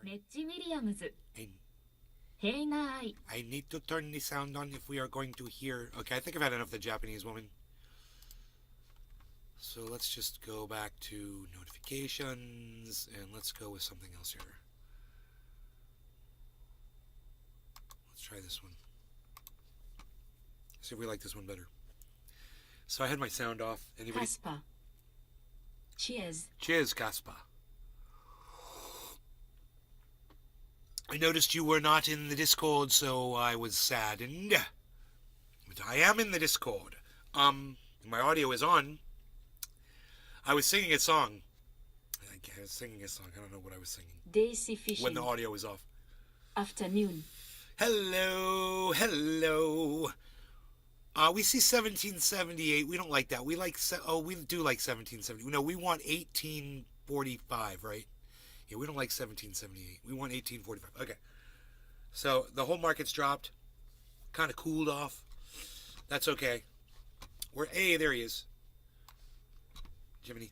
I need to turn the sound on if we are going to hear. Okay, I think I've had enough of the Japanese woman. So let's just go back to notifications and let's go with something else here. Let's try this one. See if we like this one better. So I had my sound off. Anybody? Kasper. Cheers. Cheers, Kasper. I noticed you were not in the Discord, so I was saddened. But I am in the Discord. My audio is on. I was singing a song. I was singing a song. I don't know what I was singing. Daisy fishing. When the audio was off. Afternoon. Hello, hello. We see 1778. We don't like that. We like, we do like 1770. No, we want 1845, right? Yeah, we don't like 1778. We want 1845. Okay. So the whole market's dropped. Kind of cooled off. That's okay. Hey, there he is. Jiminy.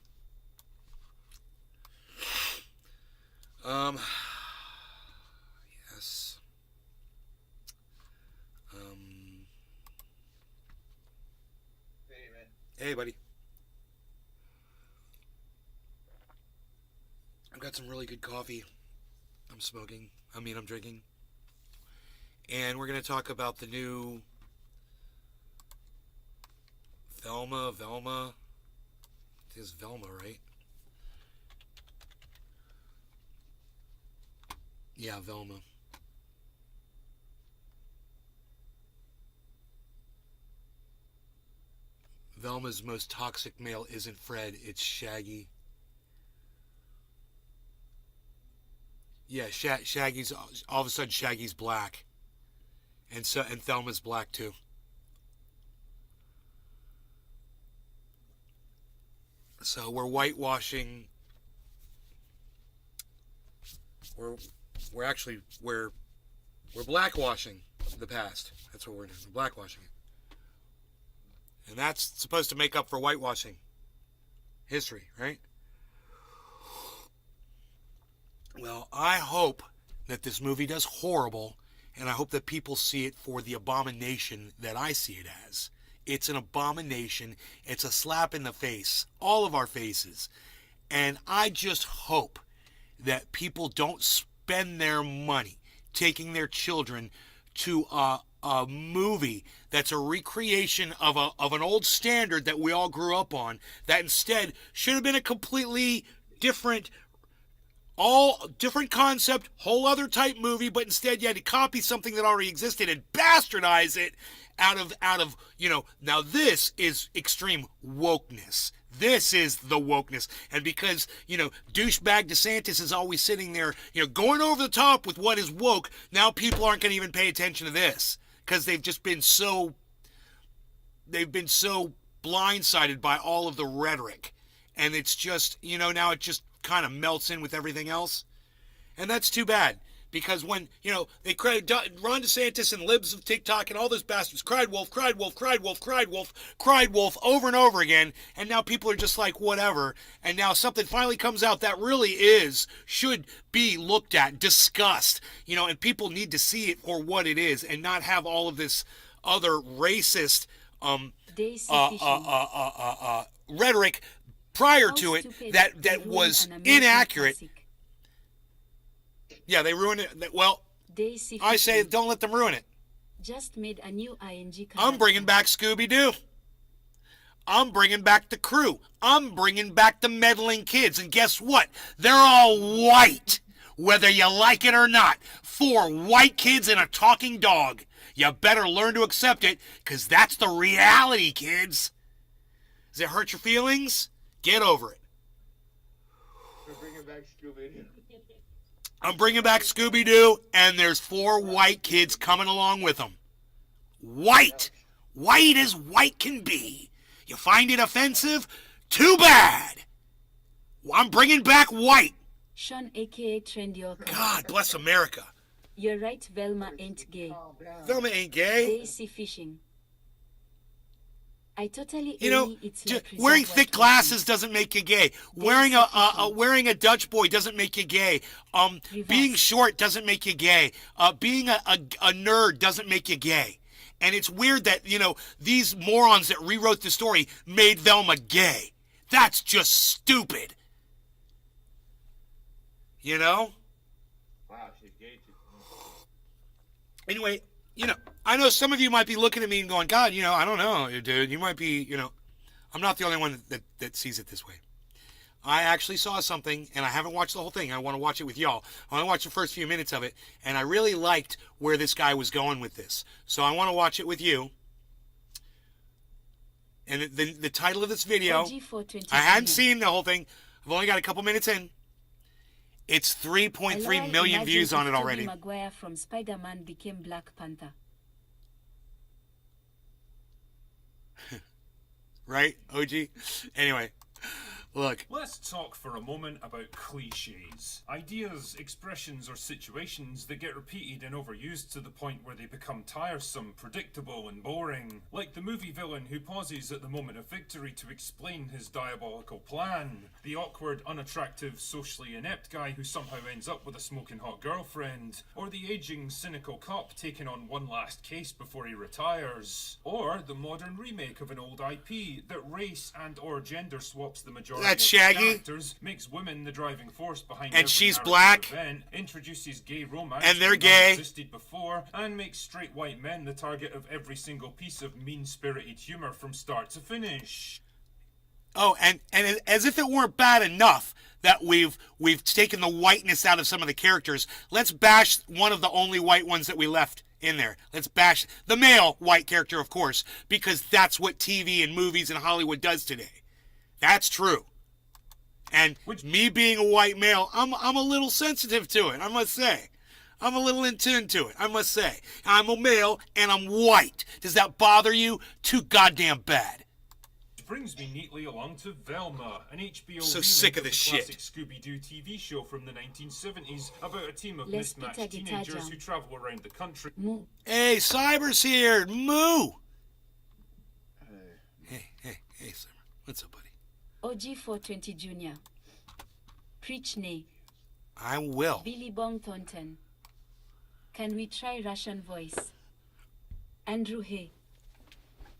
Yes. Hey, man. Hey, buddy. I've got some really good coffee. I'm drinking. And we're going to talk about the new Velma. It is Velma, right? Yeah, Velma. Velma's most toxic male isn't Fred, it's Shaggy. Yeah, Shaggy's all of a sudden Shaggy's black, and Thelma's black too. So we're whitewashing. We're blackwashing the past. That's what we're doing. We're blackwashing it, and that's supposed to make up for whitewashing history, right? Well, I hope that this movie does horrible, and I hope that people see it for the abomination that I see it as. It's an abomination. It's a slap in the face, all of our faces. And I just hope that people don't spend their money taking their children to a movie that's a recreation of an old standard that we all grew up on, that instead should have been a completely different concept, whole other type movie, but instead you had to copy something that already existed and bastardize it out of now this is extreme wokeness. This is the wokeness. And because, douchebag DeSantis is always sitting there, going over the top with what is woke, now people aren't going to even pay attention to this because they've been so blindsided by all of the rhetoric. And it's just, now it just kind of melts in with everything else. And that's too bad. Because when, they cried, Ron DeSantis and libs of TikTok and all those bastards cried wolf over and over again. And now people are just like, whatever. And now something finally comes out that really should be looked at, discussed, and people need to see it for what it is and not have all of this other racist rhetoric prior to it that was inaccurate. Yeah, they ruined it. Well, I say don't let them ruin it. Just made a new ING character. I'm bringing back Scooby-Doo. I'm bringing back the crew. I'm bringing back the meddling kids. And guess what? They're all white, whether you like it or not. 4 white kids and a talking dog. You better learn to accept it, because that's the reality, kids. Does it hurt your feelings? Get over it. We're bringing back Scooby-Doo. I'm bringing back Scooby-Doo, and there's 4 white kids coming along with them. White. White as white can be. You find it offensive? Too bad. I'm bringing back white. Sean, a.k.a. Trendy. God bless America. You're right, Velma ain't gay. Velma ain't gay. Daisy fishing. I totally You know, agree. It's like wearing reserve thick white glasses doesn't make you gay. Wearing wearing a Dutch boy doesn't make you gay. Being Reverse. short doesn't make you gay. Being a nerd doesn't make you gay. And it's weird that, these morons that rewrote the story made Velma gay. That's just stupid. You know? Wow, she's gay too. Anyway, I know some of you might be looking at me and going, God, I don't know, dude. You might be, I'm not the only one that sees it this way. I actually saw something, and I haven't watched the whole thing. I want to watch it with y'all. I want to watch the first few minutes of it, and I really liked where this guy was going with this. So I want to watch it with you. And the title of this video, I hadn't seen the whole thing. I've only got a couple minutes in. It's 3.3 million views on it already. Tobey Maguire from Spider-Man became Black Panther. Right, OG? Anyway, look. Let's talk for a moment about cliches. Ideas, expressions, or situations that get repeated and overused to the point where they become tiresome, predictable, and boring. Like the movie villain who pauses at the moment of victory to explain his diabolical plan. The awkward, unattractive, socially inept guy who somehow ends up with a smoking hot girlfriend. Or the aging, cynical cop taking on one last case before he retires. Or the modern remake of an old IP that race and or gender swaps the majority That's of Shaggy. characters, makes women the driving force behind And every she's narrative black. event, introduces gay romance And they're that gay. existed before, and makes straight white men the target of every single piece of mean-spirited humor from start to finish. Oh, and as if it weren't bad enough that we've taken the whiteness out of some of the characters, let's bash one of the only white ones that we left in there. Let's bash the male white character, of course, because that's what TV and movies and Hollywood does today. That's true. And me being a white male, I'm a little sensitive to it, I must say. I'm a little in tune to it, I must say. I'm a male and I'm white. Does that bother you? Too goddamn bad. Which brings me neatly along to Velma, an HBO So remake sick of of the this shit. classic Scooby-Doo TV show from the 1970s about a team of Let's mismatched pick a guitar teenagers jam. who travel around the country. Moo. Hey, Cyber's here. Moo. Hey, Cyber. What's up, buddy? OG 420 Jr. Preach nay. I will. Billy Bong Thornton. Can we try Russian voice? Andrew Hay.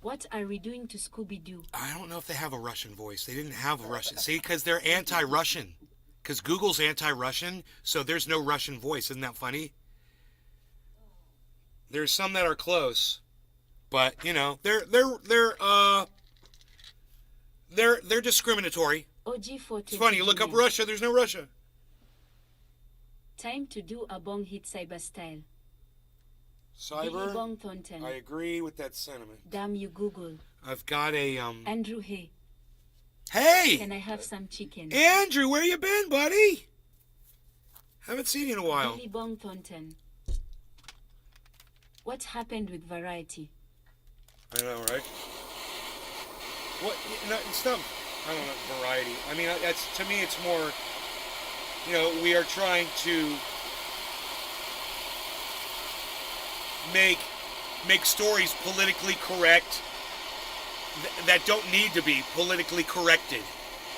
What are we doing to Scooby-Doo? I don't know if they have a Russian voice. They didn't have a Russian. See, because they're anti-Russian. Because Google's anti-Russian, so there's no Russian voice. Isn't that funny? There's some that are close, but they're discriminatory. OG 420 It's funny. You look up Jr. Russia. There's no Russia. Time to do a bong hit cyber style. Billy Cyber. Bong Thornton. I agree with that sentiment. Damn you, Google. I've got a Andrew Hay. Hey, Can I have some chicken? Andrew, where you been, buddy? Haven't seen you in a while. Billy Bong Thornton. What happened with Variety? I know, right? What? No, it's not. I don't know. Variety. I mean, that's to me. It's more. We are trying to make stories politically correct that don't need to be politically corrected.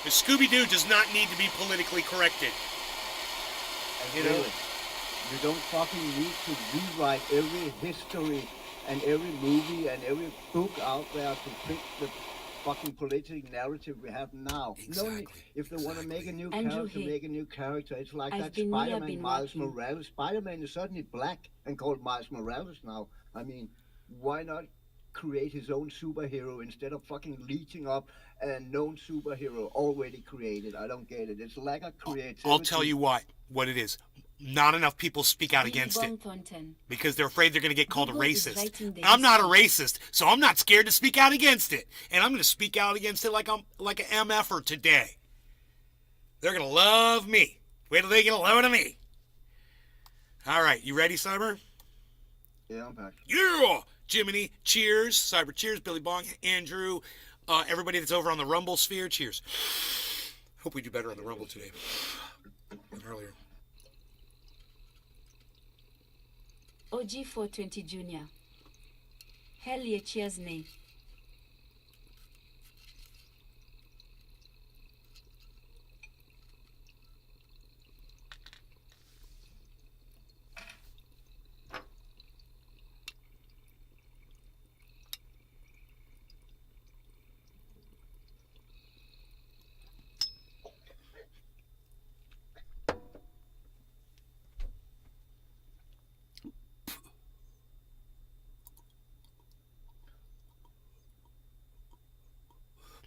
The Scooby-Doo does not need to be politically corrected. You don't fucking need to rewrite every history and every movie and every book out there to fit the fucking political narrative we have now. Exactly. If they want to make a new Andrew character, Hay. make a new character. It's like I've that been here, Spider-Man been Miles working. Morales. Spider-Man is suddenly black and called Miles Morales now. I mean, why not create his own superhero instead of fucking leeching up a known superhero already created? I don't get it. It's lack of creativity. I'll tell you what it is. Not enough people speak out Billy against Bong it Thornton. because they're afraid they're going to get called a Google is racist. writing the I'm not a history. racist, so I'm not scared to speak out against it. And I'm going to speak out against it like an MFer today. They're going to love me. Wait till they get a load of me. All right, you ready, Cyber? Yeah, I'm back. Yeah! Jiminy, cheers. Cyber, cheers. Billy Bong, Andrew, everybody that's over on the Rumble sphere, cheers. Hope we do better on the Rumble today than earlier. OG 420 Jr. Hell yeah, cheers nay.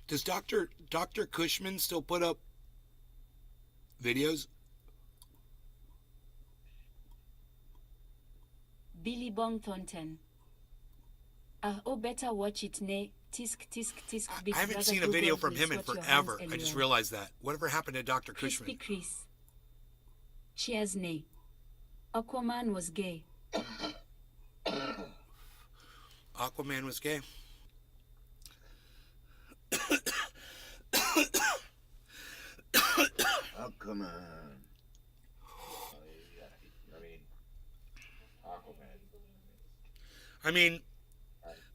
Does Dr. Cushman still put up videos? Billy Bong Thornton. Better watch it, nay. Tisk, tisk, tisk. Big I haven't brother seen a Google video from will him in sweat your forever. hands I just LOL. realized that. Whatever happened to Dr. Cushman? Crispy Chris. Cheers, nay. Aquaman was gay. Aquaman was gay. Oh, come on. I mean, Aquaman. I mean,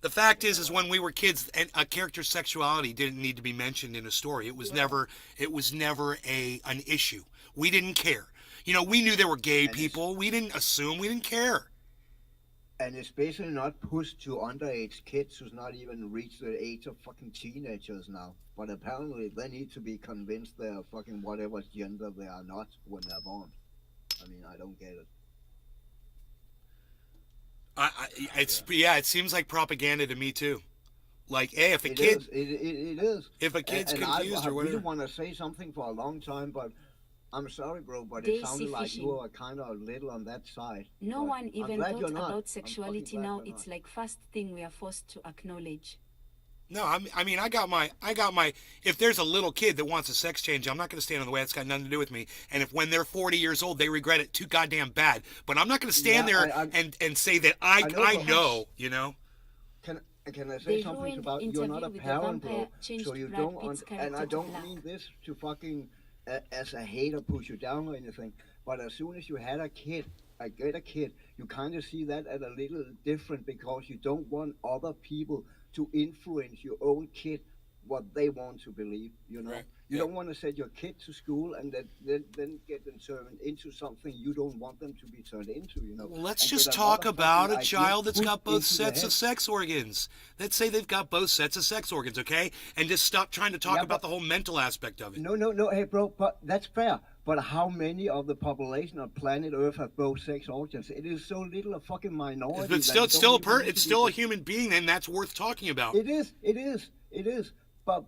the fact is when we were kids, and a character's sexuality didn't need to be mentioned in a story. It was never an issue. We didn't care. You know, we knew there were gay people. We didn't assume. We didn't care. And especially not pushed to underage kids who's not even reached the age of fucking teenagers now. But apparently they need to be convinced they're fucking whatever gender they are not when they're born. I mean, I don't get it. It seems like propaganda to me too. Like, hey, if a It kid, is. It is. if a kid's And confused I or whatever, really want to say something for a long time, but I'm sorry, bro, but Daisy it sounded like fishing. you were kind of a little on that side. No But one I'm even glad thought you're not. I'm about fucking sexuality glad now. you're It's not. like first thing we are forced to acknowledge. no, I mean, I got my. If there's a little kid that wants a sex change, I'm not going to stand in the way. It's got nothing to do with me. And if when they're 40 years old, they regret it too goddamn bad. But I'm not going to stand Yeah, there and say that I know, you know. Can I say They something ruined about you're not a Interview with the parent, Vampire, bro? changed So you Brad don't, Pitt's and character I to don't black. mean this to fucking as a hater push you down or anything. But as soon as you had a kid, you kind of see that as a little different because you don't want other people to influence your own kid what they want to believe. You know, Right. you Yeah. don't want to send your kid to school and then get them turned into something you don't want them to be turned into. You know. Well, let's And just get talk another about fucking a idea child that's put got both into their sets of head. sex organs. Let's say they've got both sets of sex organs, okay? And just stop trying to talk Yeah, about but- the whole mental aspect of it. No, hey, bro, but that's fair. But how many of the population of planet Earth have both sex organs? It is so little a fucking minority. But that still, you it's don't still even need it's to still a be- human being, and that's worth talking about. It is. But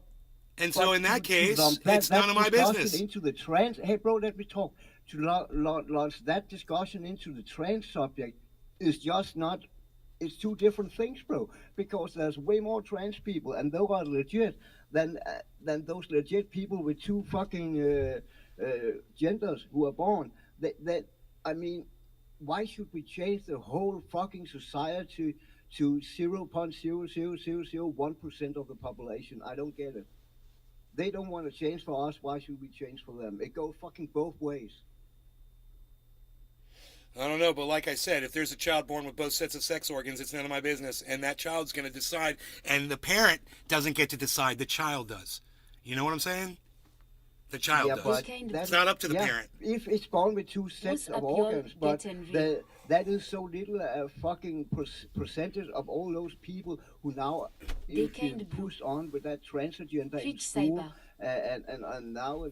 And so in that case, it's that none of my discussion business. Into the trans, hey, bro, let me talk. To launch that discussion into the trans subject is just not. It's two different things, bro. Because there's way more trans people, and those are legit than those legit people with two fucking genders who are born. That I mean, why should we change the whole fucking society to 0.00001% of the population? I don't get it. They don't want to change for us. Why should we change for them? It goes fucking both ways. I don't know, but like I said, if there's a child born with both sets of sex organs, it's none of my business, and that child's going to decide, and the parent doesn't get to decide, the child does. You know what I'm saying? The child Yeah, does. but Kind of- that- It's not up to the yeah, parent. If it's born with two sets up of your organs, but get and that is so little a fucking percentage of all those people who now They is kind being of pushed on with that transgender in Preach, school, Cyber. and now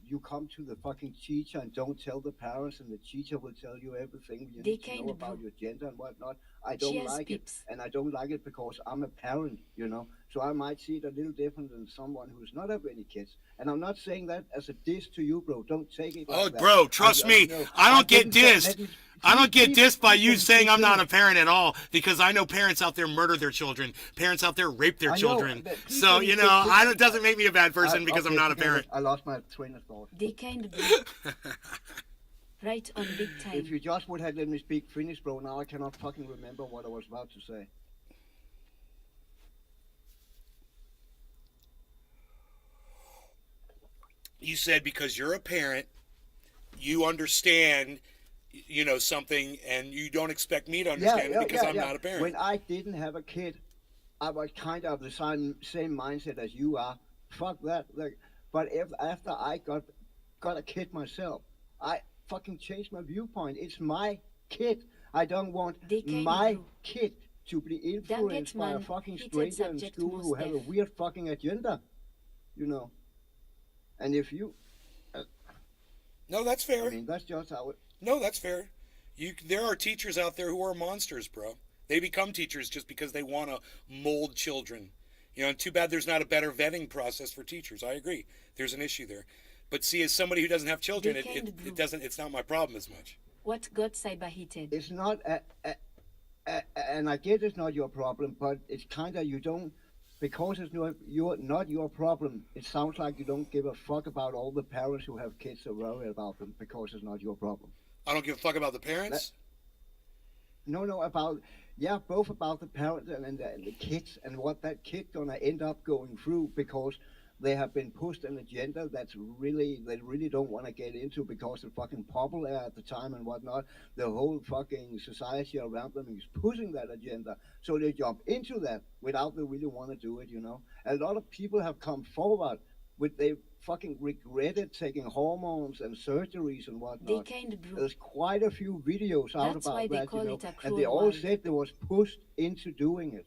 you come to the fucking teacher and don't tell the parents, and the teacher will tell you everything you They need to kind know of about do. your gender and whatnot. I don't Cheers, like peeps. it, and I don't like it because I'm a parent, you know. So I might see it a little different than someone who's not have any kids. And I'm not saying that as a diss to you, bro. Don't take it. Oh, like that. bro, trust me. no, I don't get didn't say- dissed. let me- I don't get please, dissed by please, you please, saying I'm not please. a parent at all, because I know parents out there murder their children. Parents out there rape their I know, children. but please So, don't you say- know, please- it doesn't make me a bad person because I'm Okay, not a forget parent. it. I lost my train of thought. They kind of right on big If time. you just would have let me speak Finnish, bro, now I cannot fucking remember what I was about to say. You said because you're a parent, you understand, you know, something, and you don't expect me to understand it because I'm not a parent. When I didn't have a kid, I was kind of the same mindset as you are. Fuck that. Like, but after I got a kid myself, I fucking changed my viewpoint. It's my kid. I don't want They kind of my do. kid to be influenced by a man, fucking heated stranger in subject school who most have a deaf. weird fucking agenda. You know. And if you, No, that's fair. I mean, that's just how it. No, that's fair. There are teachers out there who are monsters, bro. They become teachers just because they want to mold children. You know, and too bad there's not a better vetting process for teachers. I agree. There's an issue there. But see, as somebody who doesn't have children, it's not my problem as much. What got cyber heated? It's not, and I get it's not your problem, but it's kind of you don't, because it's not your problem. It sounds like you don't give a fuck about all the parents who have kids or worry about them because it's not your problem. I don't give a fuck about the parents. Both about the parents and the kids and what that kid gonna end up going through because they have been pushed an agenda they really don't want to get into because it's fucking popular at the time and whatnot. The whole fucking society around them is pushing that agenda, so they jump into that without they really want to do it. You know, a lot of people have come forward with they fucking regretted taking hormones and surgeries and whatnot. There's quite a few videos out about that, you know, and they all said they was pushed into doing it.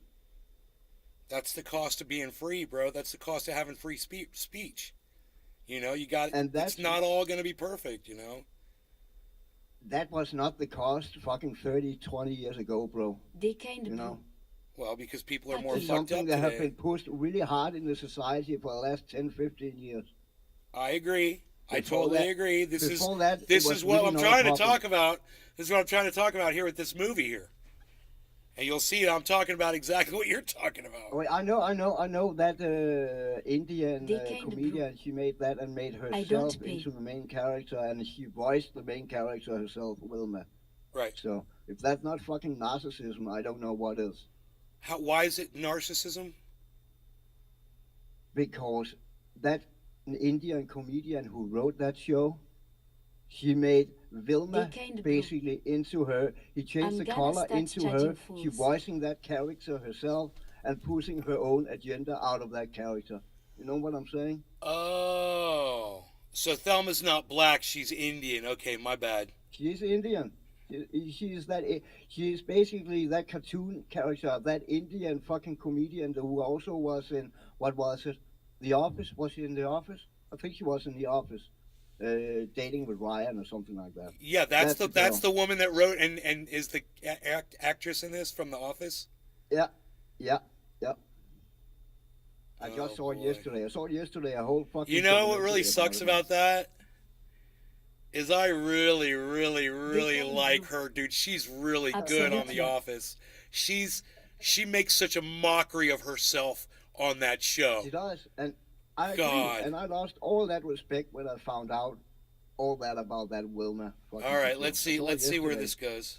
That's the cost of being free, bro. That's the cost of having free speech. You know, it's not all going to be perfect, you know. That was not the cost fucking 30, 20 years ago, bro. You know? Well, because people are more fucked up something that today. have been pushed really hard in the society for the last 10, 15 years. I agree. I totally agree. This is what really I'm trying to talk about. This is what I'm trying to talk about here with this movie here. And you'll see that I'm talking about exactly what you're talking about. Well, I know that Indian comedian, she made that and made herself into the main character, and she voiced the main character herself, Velma. Right. So if that's not fucking narcissism, I don't know what is. Why is it narcissism? Because that Indian comedian who wrote that show, she made Velma basically into her. He changed the color into her. She voicing that character herself and pushing her own agenda out of that character. You know what I'm saying? Oh. So Thelma's not black, she's Indian. Okay, my bad. She's Indian. She's basically that cartoon character, that Indian fucking comedian who also was in, what was it? The Office? Was she in The Office? I think she was in The Office. Dating with Ryan or something like that. Yeah, that's the woman that wrote and is the actress in this from The Office. Yeah. I just saw it yesterday. I saw it yesterday. A whole fucking. You know what really sucks about that is I really, really, really like her, dude. She's really good on The Office. She makes such a mockery of herself on that show. She does, and I agree, and I lost all that respect when I found out all that about that Velma. All right, let's see where this goes.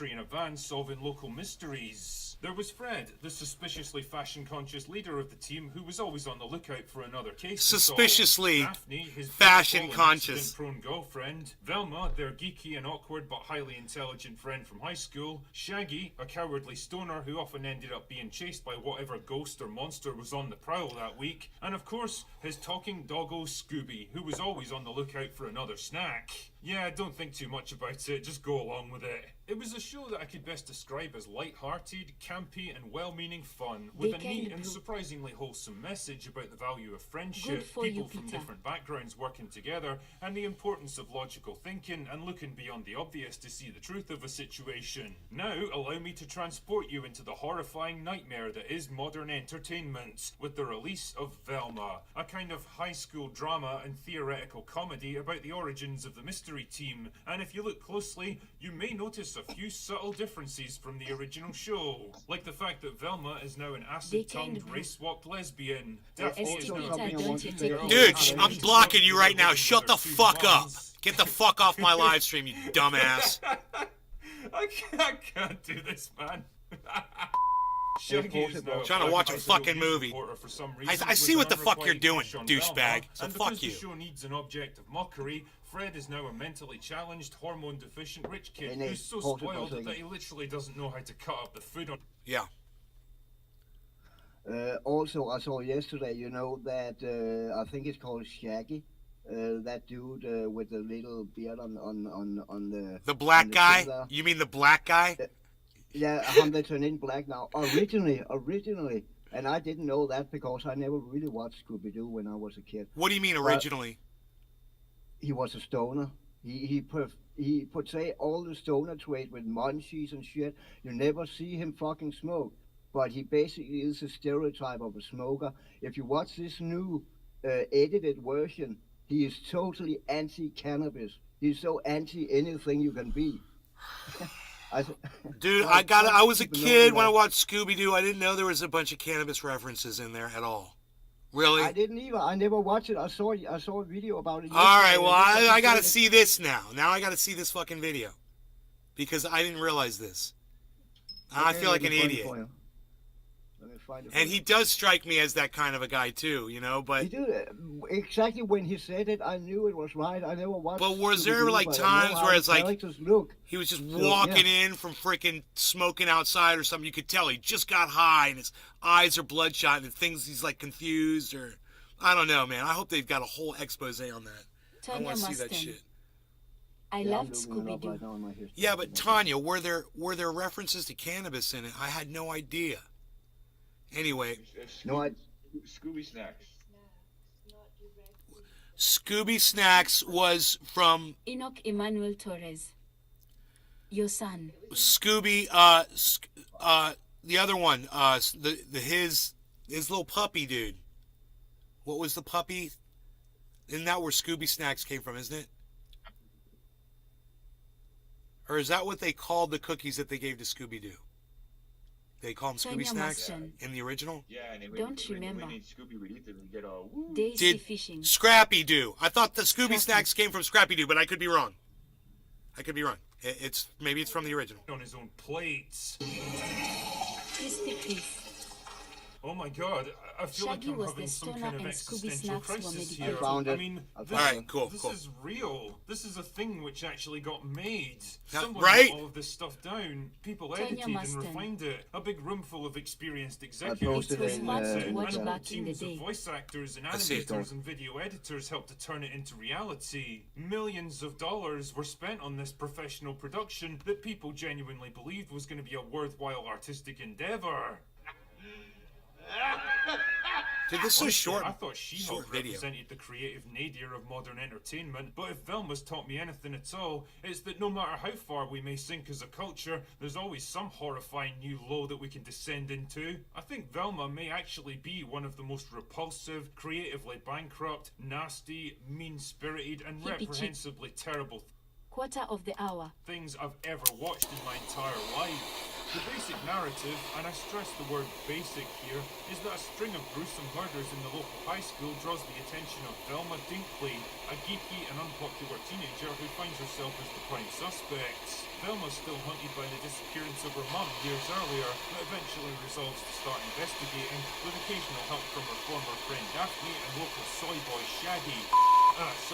In advance, solving local mysteries. There was Fred, the suspiciously fashion-conscious leader of the team, who was always on the lookout for another case. Suspiciously Daphne, his fashion-conscious, prone girlfriend. Velma, their geeky and awkward but highly intelligent friend from high school. Shaggy, a cowardly stoner who often ended up being chased by whatever ghost or monster was on the prowl that week. And of course, his talking doggo Scooby, who was always on the lookout for another snack. Yeah, don't think too much about it, just go along with it. It was a show that I could best describe as light-hearted, campy and well-meaning fun, with a neat and surprisingly wholesome message about the value of friendship, people from different backgrounds working together, and the importance of logical thinking and looking beyond the obvious to see the truth of a situation. Now, allow me to transport you into the horrifying nightmare that is modern entertainment, with the release of Velma, a kind of high school drama and theoretical comedy about the origins of the mystery team, and if you look closely, you may notice a few subtle differences from the original show, like the fact that Velma is now an acid-tongued, race-swapped lesbian. Daphne is now a dude, I'm blocking you right now. Shut the fuck up. Get the fuck off my live stream, you dumbass. I can't do this, man. Shaggy is now trying to watch a fucking movie. For some reason, I see what the fuck you're doing, douchebag. So and fuck because you. The show needs an object of mockery, Fred is now a mentally challenged, hormone-deficient rich kid who's so spoiled that he literally doesn't know how to cut up the food on. Yeah. Also, I saw yesterday, you know, that I think it's called Shaggy. That dude with the little beard on the black guy? You mean the black guy? Yeah, they turned in black now. Originally, and I didn't know that because I never really watched Scooby-Doo when I was a kid. What do you mean originally? He was a stoner. He portrayed all the stoner trait with munchies and shit. You never see him fucking smoke. but he basically is a stereotype of a smoker. If you watch this new edited version, he is totally anti-cannabis. He's so anti anything you can be. I, Dude, I I was a people know kid when I that. watched Scooby-Doo. I didn't know there was a bunch of cannabis references in there at all. Really? I didn't either. I never watched it. I saw a video about it. All right, Yesterday, well, and looked at I the got to trailer. see this now. Now I got to see this fucking video. Because I didn't realize this. I Okay, feel like let an me find it idiot. for you. Let me find it for And you. he does strike me as that kind of a guy too, but He did exactly when he said it. I knew it was right. I never watched. But was there, Scooby-Doo, like, but I know times how where the it's like- characters look. he was just So, walking yeah. in from freaking smoking outside or something. You could tell he just got high and his eyes are bloodshot and things he's like confused or I don't know, man. I hope they've got a whole expose on that. I Tanya want to see that Mustang. shit. I Yeah, I'm loved looking it up Scooby-Doo. right now in my history. Yeah, but Tanya, were there references to cannabis in it? I had no idea. Anyway, No, Scooby Snacks. Scooby Snacks was from Enoch Emmanuel Torres. Your son. Scooby. The other one. His little puppy dude. What was the puppy? Isn't that where Scooby Snacks came from? Isn't it? Or is that what they called the cookies that they gave to Scooby Doo? They call them Scooby Tanya Snacks Mustang. in the original. Yeah, and Don't remember. when Scooby would eat them, we'd get all woo. Daisy Did Fishing. Scrappy Doo? I thought the Scooby Scrappy. Snacks came from Scrappy Doo, but I could be wrong. It's maybe it's from the original. On his own plates. Crispy Chris. Oh my god, I feel Shaggy like I'm was having the some stoner kind of and Scooby existential Snacks were crisis medical. here. I found it. mean, I this, found Alright, cool, this cool. is real. This is a thing which actually got made. Now, Someone right? wrote all of this stuff down. People Tanya edited and Mustang. refined it. A big room full of experienced executives. posted It was in, fun to in watch chat. and back in the teams of day. voice actors and see it. animators and video editors helped to turn it into reality. Millions of dollars were spent on this professional production that people genuinely believed was going to be a worthwhile artistic endeavor. Dude, this is so Honestly, short. I thought She-Hulk short video. represented the creative nadir of modern entertainment, but if Velma's taught me anything at all, it's that no matter how far we may sink as a culture, there's always some horrifying new low that we can descend into. I think Velma may actually be one of the most repulsive, creatively bankrupt, nasty, mean-spirited, and Hippie chick. reprehensibly terrible Quarter of the hour. things I've ever watched in my entire life. The basic narrative, and I stress the word basic here, is that a string of gruesome murders in the local high school draws the attention of Velma Dinkley, a geeky and unpopular teenager who finds herself as the prime suspect. Velma's still haunted by the disappearance of her mum years earlier, but eventually resolves to start investigating, with occasional help from her former friend Daphne and local soy boy Shaggy.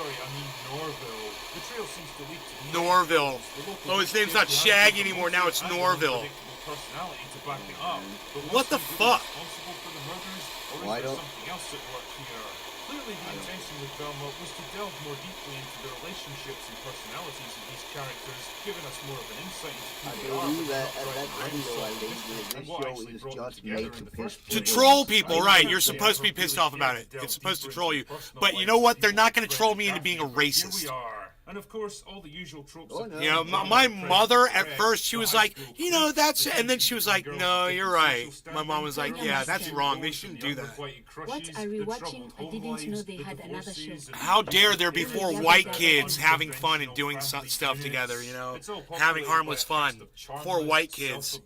Norville. The trail seems to lead to Norville. the local Oh, his name's not detective has Shaggy both anymore, now it's and an Norville. unpredictable personality to back it up. But What was the he really fuck? responsible for the murders, or is Why there don't- something else at work here? Clearly, the intention with Velma was to delve more deeply into the relationships and personalities of these characters, giving us more of an insight into I who they are. believe but that not at that driving video I around linked mystery with, and this what show actually is brought them just together made in to the piss first To place. troll people, I right? can't You're say supposed to be I've pissed really off about cared it. to delve It's supposed to deeper troll into you. the personal But you lives know of what? They're people not going to like troll me into Daphne, being a but here racist. we are. And of course, all the usual tropes Oh, of no. You know, my mother at first she was like, you know, that's, and then she was like, no, you're right. My mom was like, yeah, that's wrong. They shouldn't do that. What are we watching? I didn't know they had another show. How dare there be four white kids having fun and doing stuff together, having harmless fun. Four white kids.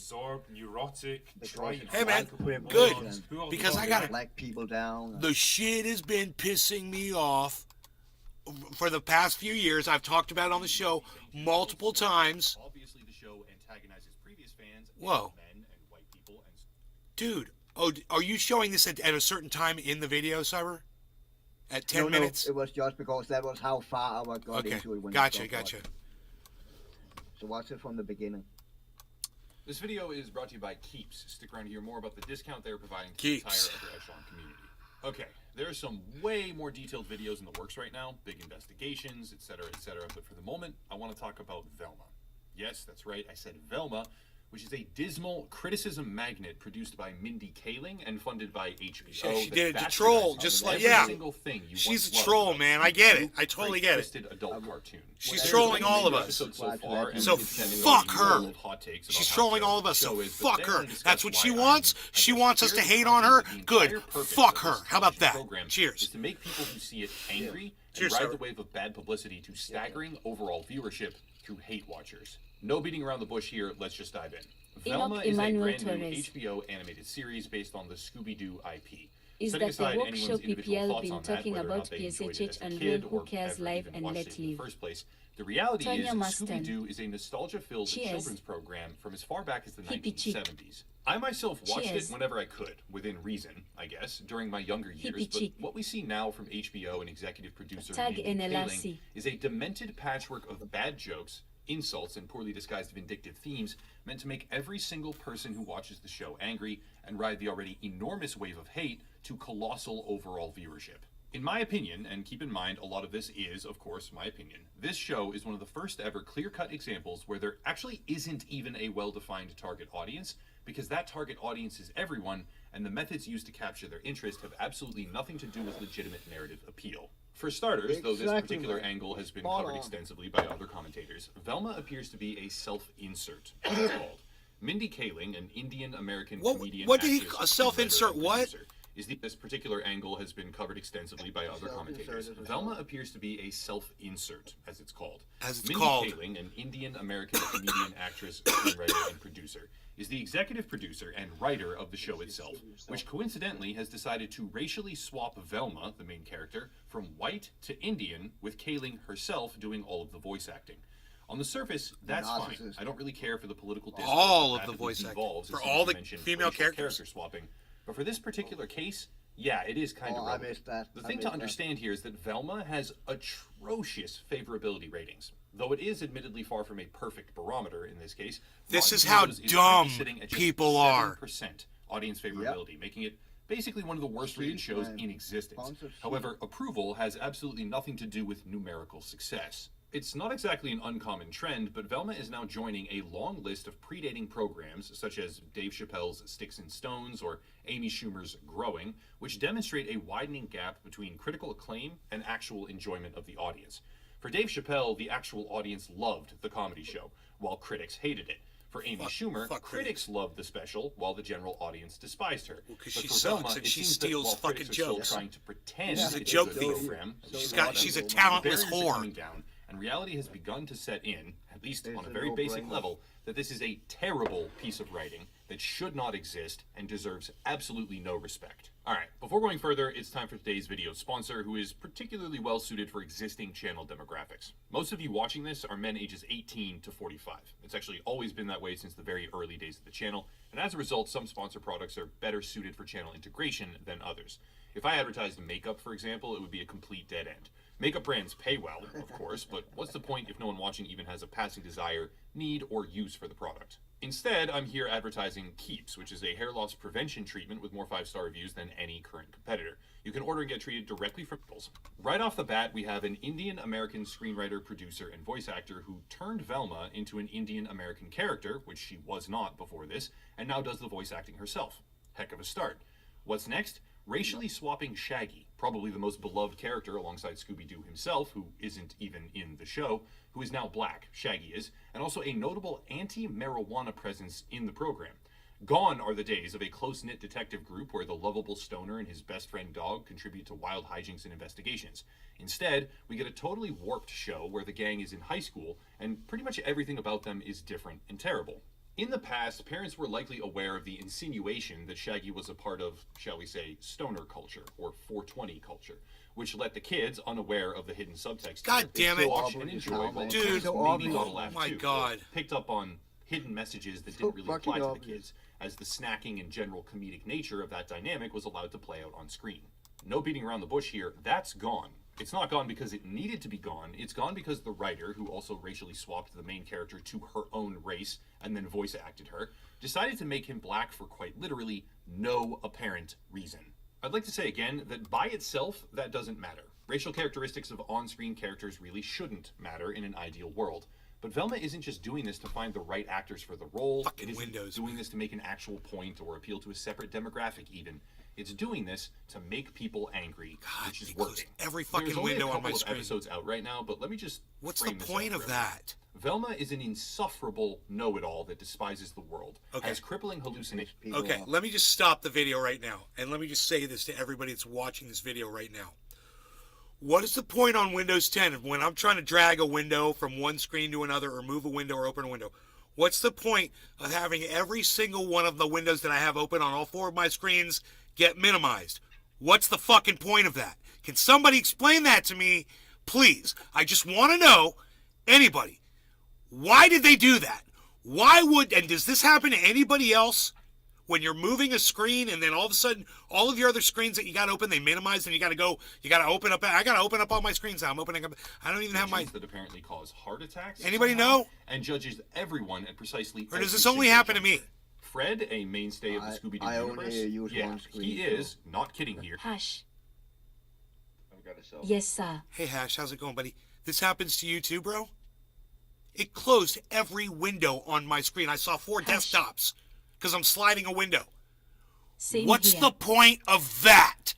Hey, man, good, because I gotta- black people down. The shit has been pissing me off for the past few years. I've talked about it on the show multiple times. Obviously, the show antagonizes previous fans, Whoa. men and white people, and Dude, are you showing this at a certain time in the video, Cyber? At 10 No, minutes? it was just because that was how far I got Okay, into it when gotcha, I stopped gotcha. watching. So watch it from the beginning. this video is brought to you by Keeps. Stick around to hear more about the discount they're providing to Keeps. the entire upper echelon community. Okay, there are some way more detailed videos in the works right now, big investigations, etc., etc. But for the moment, I want to talk about Velma. Yes, that's right, I said Velma, which is a dismal criticism magnet produced by Mindy Kaling and funded by HBO. She that did it to bastardizes troll, just like, every yeah. single thing you She's once a loved troll, about man. this I get it. cute, I totally great, get it. twisted adult cartoon. She's There's trolling only all of one us. episode so far, and So we've sent fuck you her. old hot takes about She's how trolling terrible all of us, the so show is, but fuck then her. we'll discuss That's what why she I'm wants. at She the wants us to spirit hate of on her. the entire Good. purpose Fuck of her. this How about television that? program Cheers. is to make people who see it angry Cheers, and ride sir. the wave of bad publicity to staggering overall viewership through hate watchers. No beating around the bush here, let's just dive in. Enoch Velma is a Emmanuel brand new Torres. HBO animated series based on the Scooby-Doo IP. Is Setting that the aside woke anyone's show individual PPL thoughts been on that, talking whether or about not they enjoyed it PSHH as a and kid Real Who or Cares ever Live even and watched Let it in the Live. first place, the reality Tonya is Maston. Scooby-Doo is a nostalgia-filled Cheers. children's program from as far back as the Hippie cheek. 1970s. I myself watched Cheers. it whenever I could, within reason, I guess, during my younger years, Hippie but cheek. what we see now from HBO and executive producer Tag Mindy NLRC. Kaling is a demented patchwork of bad jokes, insults, and poorly disguised vindictive themes meant to make every single person who watches the show angry and ride the already enormous wave of hate to colossal overall viewership. In my opinion, and keep in mind a lot of this is, of course, my opinion, this show is one of the first ever clear-cut examples where there actually isn't even a well-defined target audience, because that target audience is everyone, and the methods used to capture their interest have absolutely nothing to do with legitimate narrative appeal. For starters, though this Exactly, particular man. angle has been Spot covered on. extensively by other commentators, Velma appears to be a self-insert, as it's called. Mindy Kaling, an Indian-American comedian, what did he- actress, a self-insert screenwriter, and what? producer, this particular angle has been covered extensively by other commentators. Self-insert is Velma appears to be a self-insert, as it's called. As it's Mindy called. Kaling, an Indian-American comedian, actress, screenwriter, and producer, is the executive producer and writer of the show itself, which coincidentally has decided to racially swap Velma, the main character, from white to Indian, with Kaling herself doing all of the voice acting. On the surface, that's fine. Narcissist. I don't really care for the political discourse All that of the rapidly voice acting. devolves as For soon as all you the mention female racial characters. character swapping. But for this particular case, yeah, it is kind of Oh, I missed that. The I thing missed to that. understand here is that Velma has atrocious favorability ratings. Though it is admittedly far from a perfect barometer in this case, This Rotten is how Tomatoes is dumb currently sitting at just people are. 7% audience favorability, making it basically one of the worst rated Sheep, shows man. in existence. Bunch of sheep. However, approval has absolutely nothing to do with numerical success. It's not exactly an uncommon trend, but Velma is now joining a long list of predating programs such as Dave Chappelle's Sticks and Stones or Amy Schumer's Growing, which demonstrate a widening gap between critical acclaim and actual enjoyment of the audience. For Dave Chappelle, the actual audience loved the comedy show, while critics hated it. For Amy Schumer, fuck critics loved the special, while the general audience despised her. 'cause But she for sucks Velma, and it she seems that steals while fucking critics are still jokes. trying to pretend She's a it's joke good thief. program, She's a the talentless barriers are whore. coming down, and reality has begun to set in, at least It's on a a very basic no-brainer. level, that this is a terrible piece of writing that should not exist and deserves absolutely no respect. Alright, before going further, it's time for today's video sponsor, who is particularly well suited for existing channel demographics. Most of you watching this are men ages 18 to 45. It's actually always been that way since the very early days of the channel, and as a result, some sponsor products are better suited for channel integration than others. If I advertised makeup, for example, it would be a complete dead end. Makeup brands pay well, of course, but what's the point if no one watching even has a passing desire, need, or use for the product? Instead, I'm here advertising Keeps, which is a hair loss prevention treatment with more 5-star reviews than any current competitor. You can order and get treated directly from Pimples. Right off the bat, we have an Indian-American screenwriter, producer, and voice actor who turned Velma into an Indian-American character, which she was not before this, and now does the voice acting herself. Heck of a start. What's next? Racially swapping Shaggy, probably the most beloved character alongside Scooby-Doo himself, who isn't even in the show, who is now black, Shaggy is, and also a notable anti-marijuana presence in the program. Gone are the days of a close-knit detective group where the lovable stoner and his best friend dog contribute to wild hijinks and investigations. Instead, we get a totally warped show where the gang is in high school, and pretty much everything about them is different and terrible. In the past, parents were likely aware of the insinuation that Shaggy was a part of, shall we say, stoner culture, or 420 culture, which let the kids, unaware of the hidden subtext, God damn it. watch and enjoy while Dude. kids So maybe obvious. got a laugh Oh my too, or God. picked up on hidden messages that So didn't really fucking apply to the obvious. kids, as the snacking and general comedic nature of that dynamic was allowed to play out on screen. No beating around the bush here, that's gone. It's not gone because it needed to be gone, it's gone because the writer, who also racially swapped the main character to her own race and then voice acted her, decided to make him black for quite literally no apparent reason. I'd like to say again that by itself, that doesn't matter. Racial characteristics of on-screen characters really shouldn't matter in an ideal world. But Velma isn't just doing this to find the right actors for the role. Fucking It isn't windows, doing man. this to make an actual point or appeal to a separate demographic even. It's doing this to make people angry, which is they close working. every fucking There's only window a on my couple of screen. episodes out right now, but let me just What's the frame this point up of for everyone. that? Velma is an insufferable know-it-all that despises the world, Okay. has crippling hallucinations. People Okay, are- let me just stop the video right now, and let me just say this to everybody that's watching this video right now. What is the point on Windows 10 of when I'm trying to drag a window from one screen to another or move a window or open a window? What's the point of having every single one of the windows that I have open on all four of my screens get minimized? What's the fucking point of that? Can somebody explain that to me, please? I just want to know, anybody, why did they do that? Why would, and does this happen to anybody else? When you're moving a screen and then all of a sudden, all of your other screens that you got open, they minimize and you got to open up. I got to open up all my screens now. I'm opening up. I don't even have my. That apparently cause heart attacks. Anybody somehow, know? And judges everyone at precisely. Or does every this only single happen to juncture. me? Fred, a mainstay of the Scooby-Doo I only universe. use yeah, one screen, he so- is not kidding here. Hash. I've got a cell. Yes, sir. Hey, Hash, how's it going, buddy? This happens to you too, bro? It closed every window on my screen. I saw 4 Hash. desktops because I'm sliding a window. Same What's here. the point of that?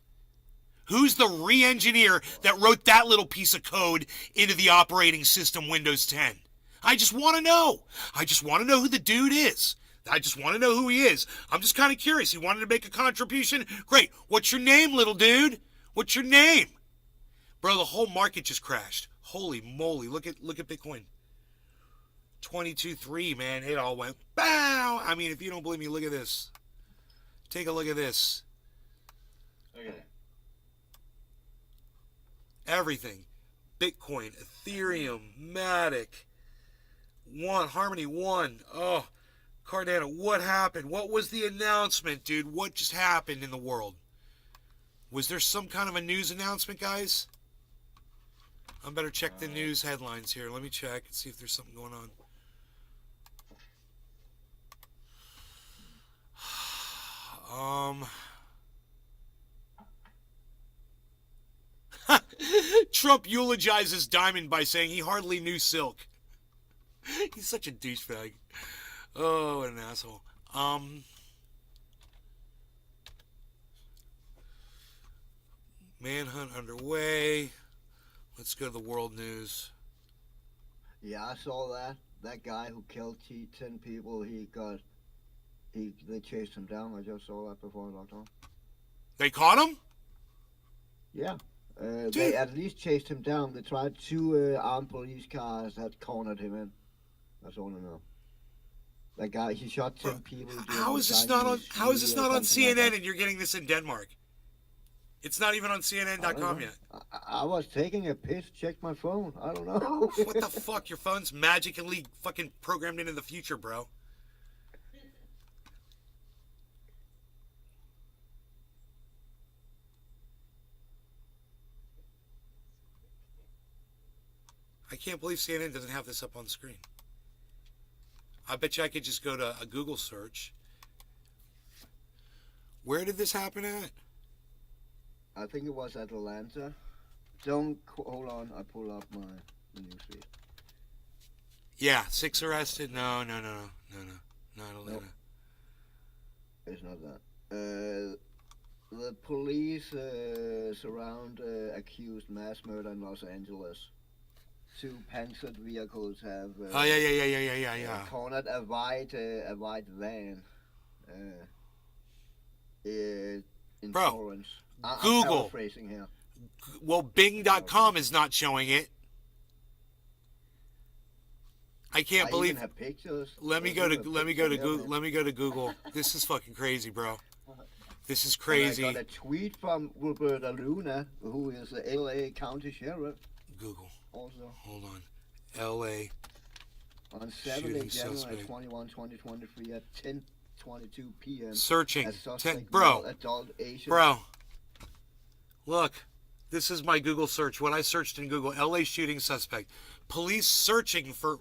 Who's the re-engineer that wrote that little piece of code into the operating system Windows 10? I just want to know. I just want to know who the dude is. I just want to know who he is. I'm just kind of curious. He wanted to make a contribution. Great. What's your name, little dude? What's your name? Bro, the whole market just crashed. Holy moly. Look at Bitcoin. 22.3, man. It all went bow. I mean, if you don't believe me, look at this. Take a look at this. Okay. Everything. Bitcoin, Ethereum, Matic, Harmony 1. Oh, Cardano, what happened? What was the announcement, dude? What just happened in the world? Was there some kind of a news announcement, guys? I better check the news headlines here. Let me check and see if there's something going on. Trump eulogizes Diamond by saying he hardly knew Silk. He's such a douchebag. Oh, what an asshole. Manhunt underway. Let's go to the world news. Yeah, I saw that. That guy who killed 10 people, they chased him down. I just saw that before I logged on. They caught him? Yeah. Dude. They at least chased him down. They tried 2 armed police cars that cornered him in. That's all I know. That guy, he shot 10 people. How is this not on? How is this not on CNN and you're getting this in Denmark? It's not even on CNN.com yet. I was taking a piss, checked my phone. I don't know. What the fuck? Your phone's magically fucking programmed into the future, bro. I can't believe CNN doesn't have this up on the screen. I bet you I could just go to a Google search. Where did this happen at? I think it was Atlanta. Don't hold on. I pull up my newsfeed. Yeah, 6 arrested. No, not Atlanta. Nope. It's not that. The police surround accused mass murder in Los Angeles. 2 panzered vehicles have Oh yeah. cornered a white van in Bro, Torrance. I'm Google. paraphrasing here. Well, Bing.com is not showing it. I can't I believe. even have pictures. Let me go to Google. This is fucking crazy, bro. This is And crazy. I got a tweet from Roberta Luna, who is the LA County Sheriff, Google. also. Hold on. L.A. On Saturday, Shooting January suspect. 21, 2023 at 10:22 p.m. Searching. a suspect Bro. male adult Asian. Bro. Look. This is my Google search. What I searched in Google. L.A. shooting suspect. Police searching for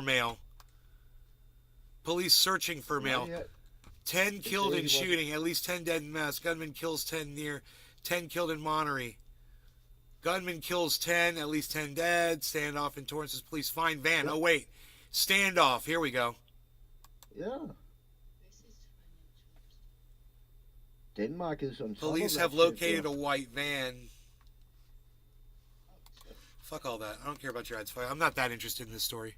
male. Police searching for male. Not yet. 10 killed in says he was- shooting. At least 10 dead in mass. Gunman kills 10 near. 10 killed in Monterey. Gunman kills 10, at least 10 dead. Standoff in Torrance's police find van. Oh, wait. Standoff. Here we go. Yeah. Denmark is on top Police of have that located shit, a white van. Fuck all that. I don't care about your ads. I'm not that interested in this story.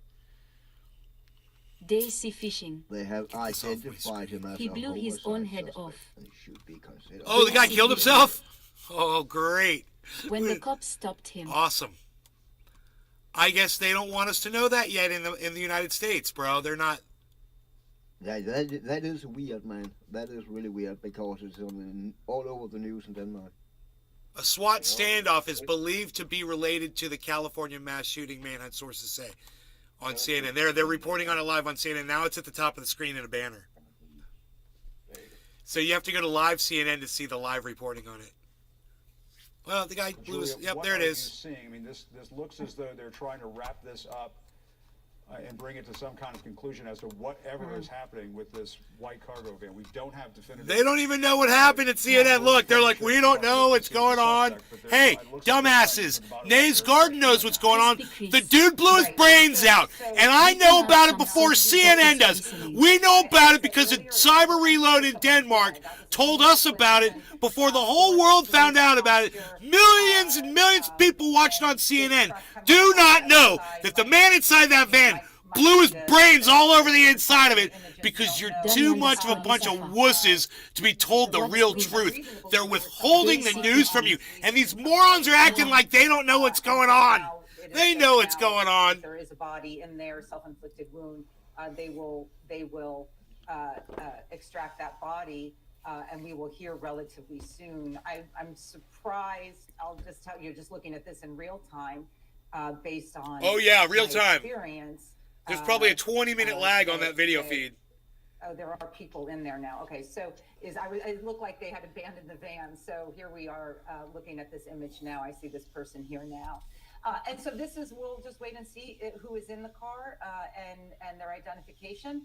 Daisy fishing. They have this off my identified him as He a blew his homicide own head suspect, off. and he should be considered. Oh, the guy killed himself? Oh, great. When the cops stopped him. Awesome. I guess they don't want us to know that yet in the United States, bro. They're not. That is weird, man. That is really weird because it's all over the news in Denmark. A SWAT standoff is believed to be related to the California mass shooting, manhunt sources say, on CNN. They're reporting on it live on CNN. Now it's at the top of the screen in a banner. So you have to go to live CNN to see the live reporting on it. Well, the guy blew his... Julia, Yep, what there it are you is. seeing? I mean, this looks as though they're trying to wrap this up and bring it to some kind of conclusion as to whatever is happening with this white cargo van. We don't have definitive... They don't even know what happened at CNN. Look, they're like, we don't know what's going on. Hey, dumbasses, Nays Garden knows what's going on. The dude blew his brains out, and I know about it before CNN does. We know about it because Cyber Reload in Denmark told us about it before the whole world found out about it. Millions and millions of people watching on CNN do not know that the man inside that van blew his brains all over the inside of it because you're too much of a bunch of wusses to be told the real truth. They're withholding the news from you, and these morons are acting like they don't know what's going on. They know what's going on. There is a body in their self-inflicted wound. They will extract that body, and we will hear relatively soon. I'm surprised. I'll just tell you, just looking at this in real time, based on Oh, yeah, real my time. experience. There's probably a 20-minute lag on that video feed. Oh, there are people in there now. Okay, so it looked like they had abandoned the van. So here we are looking at this image now. I see this person here now. And so we'll just wait and see who is in the car and their identification.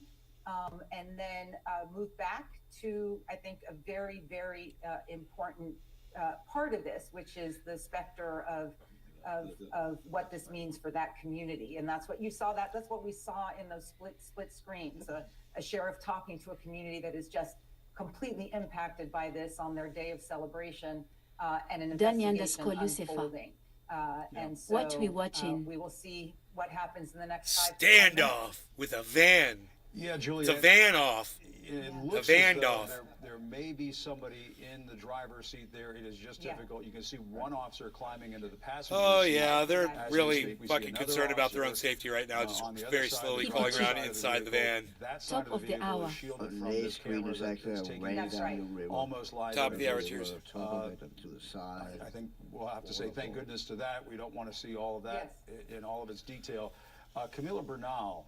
And then move back to, I think, a very, very important part of this, which is the specter of what this means for that community. And that's what you saw, that's what we saw in those split screens, a sheriff talking to a community that is just completely impacted by this on their day of celebration, and an investigation unfolding. And so what we watching? We will see what happens in the next 5 to 10 minutes. Standoff with a van. Yeah, Julia. It's a van off. It looks van as though off. there may be somebody in the driver's seat there. It is just difficult. You can see one officer climbing into the passenger Oh, seat. yeah, they're As we really speak, we see fucking another concerned about their own officer, safety right now, just on the other very side slowly of crawling the around vehicle. inside the van. That side Top of of the the vehicle hour. is shielded On from Nay's this screen camera is that actually is a taking way That's down right. the river. almost live. Top of the hour, images. cheers. Top of it and to the side. I think we'll have to say thank goodness to that. We don't want to see all of that in all of its detail. Camilla Bernal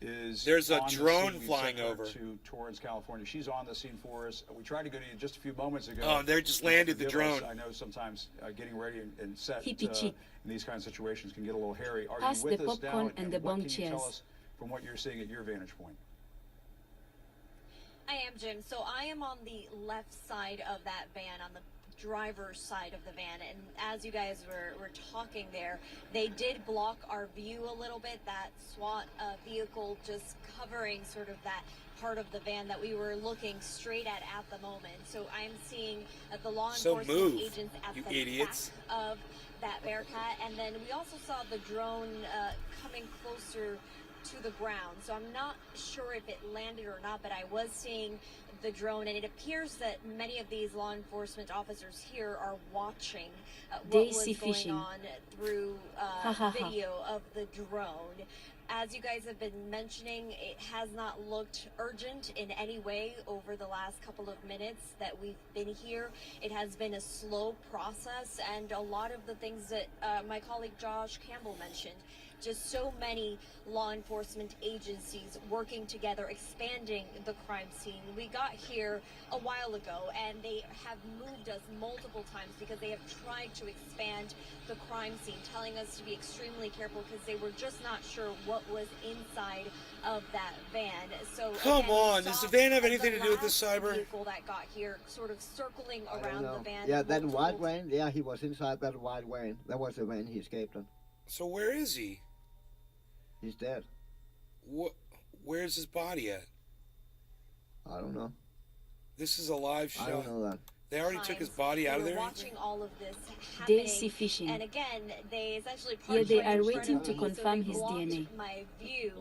is There's a on the drone scene. We've flying sent her over. to Torrance, California. She's on the scene for us. We tried to go to you just a few moments ago. Oh, they just landed the Forgive us. drone. I know sometimes getting ready and set Hippie chick. in these kinds of situations can get a little hairy. Are Pass you with the us popcorn now? and the what bomb can you tell chairs. us from what you're seeing at your vantage point? I am, Jim. So I am on the left side of that van, on the driver's side of the van, and as you guys were talking there, they did block our view a little bit, that SWAT vehicle just covering sort of that part of the van that we were looking straight at the moment. So I'm seeing the law So enforcement move, agents at you the idiots. back of that Bearcat, and then we also saw the drone coming closer to the ground. So I'm not sure if it landed or not, but I was seeing the drone, and it appears that many of these law enforcement officers here are watching what was Daisy going fishing. on through Ha, ha, ha. video of the drone. As you guys have been mentioning, it has not looked urgent in any way over the last couple of minutes that we've been here. It has been a slow process, and a lot of the things that my colleague Josh Campbell mentioned, just so many law enforcement agencies working together, expanding the crime scene. We got here a while ago, and they have moved us multiple times because they have tried to expand the crime scene, telling us to be extremely careful because they were just not sure what what was inside of that van. So Come again, we on, does saw the van have the anything to do with this, last Cyber? vehicle that got here, sort of circling I don't around know. the van. Yeah, that multiple white van. Yeah, he was inside that white van. That was the van he escaped on. So where is he? He's dead. Where's his body at? I don't know. This is a live I don't show. know that. They already took his body out of there? Watching all of this They happening, see fishing. and again, they essentially Yeah, they partially are destroyed waiting the to movie, so confirm they his blocked DNA. my view,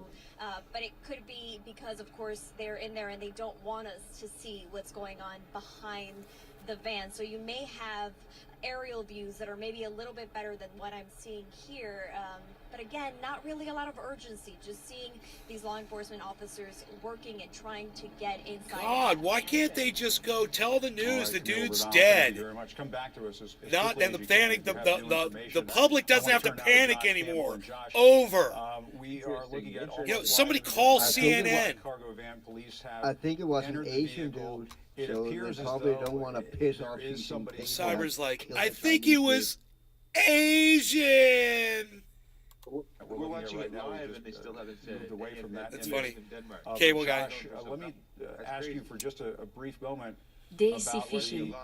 but it could be because, of course, they're in there and they don't want us to see what's going on behind the van. So you may have aerial views that are maybe a little bit better than what I'm seeing here. But again, not really a lot of urgency. Just seeing these law enforcement officers working and trying to get inside. God, why can't they just go tell the All news right, the Camille, dude's we're down. Thank you dead? very much. Come back to us as Not quickly and as the you can panic. if The you have new the information. public I doesn't wanna have to turn now panic Josh Campbell anymore. and Josh. Over. We are looking at all You know, the somebody flyers. call I think it was- CNN. Cargo van police have I think it was an entered the Asian vehicle. dude, It so appears they as probably though don't want to piss there off is these somebody- people. Cyber's like, Kill I the think he Chinese was Asian. We're looking at watching right it now, we live just, and they still haven't said moved it. away from that That's image. funny. In Denmark. Cable guy. Josh, let me ask you for just a brief moment They about see what fishing. the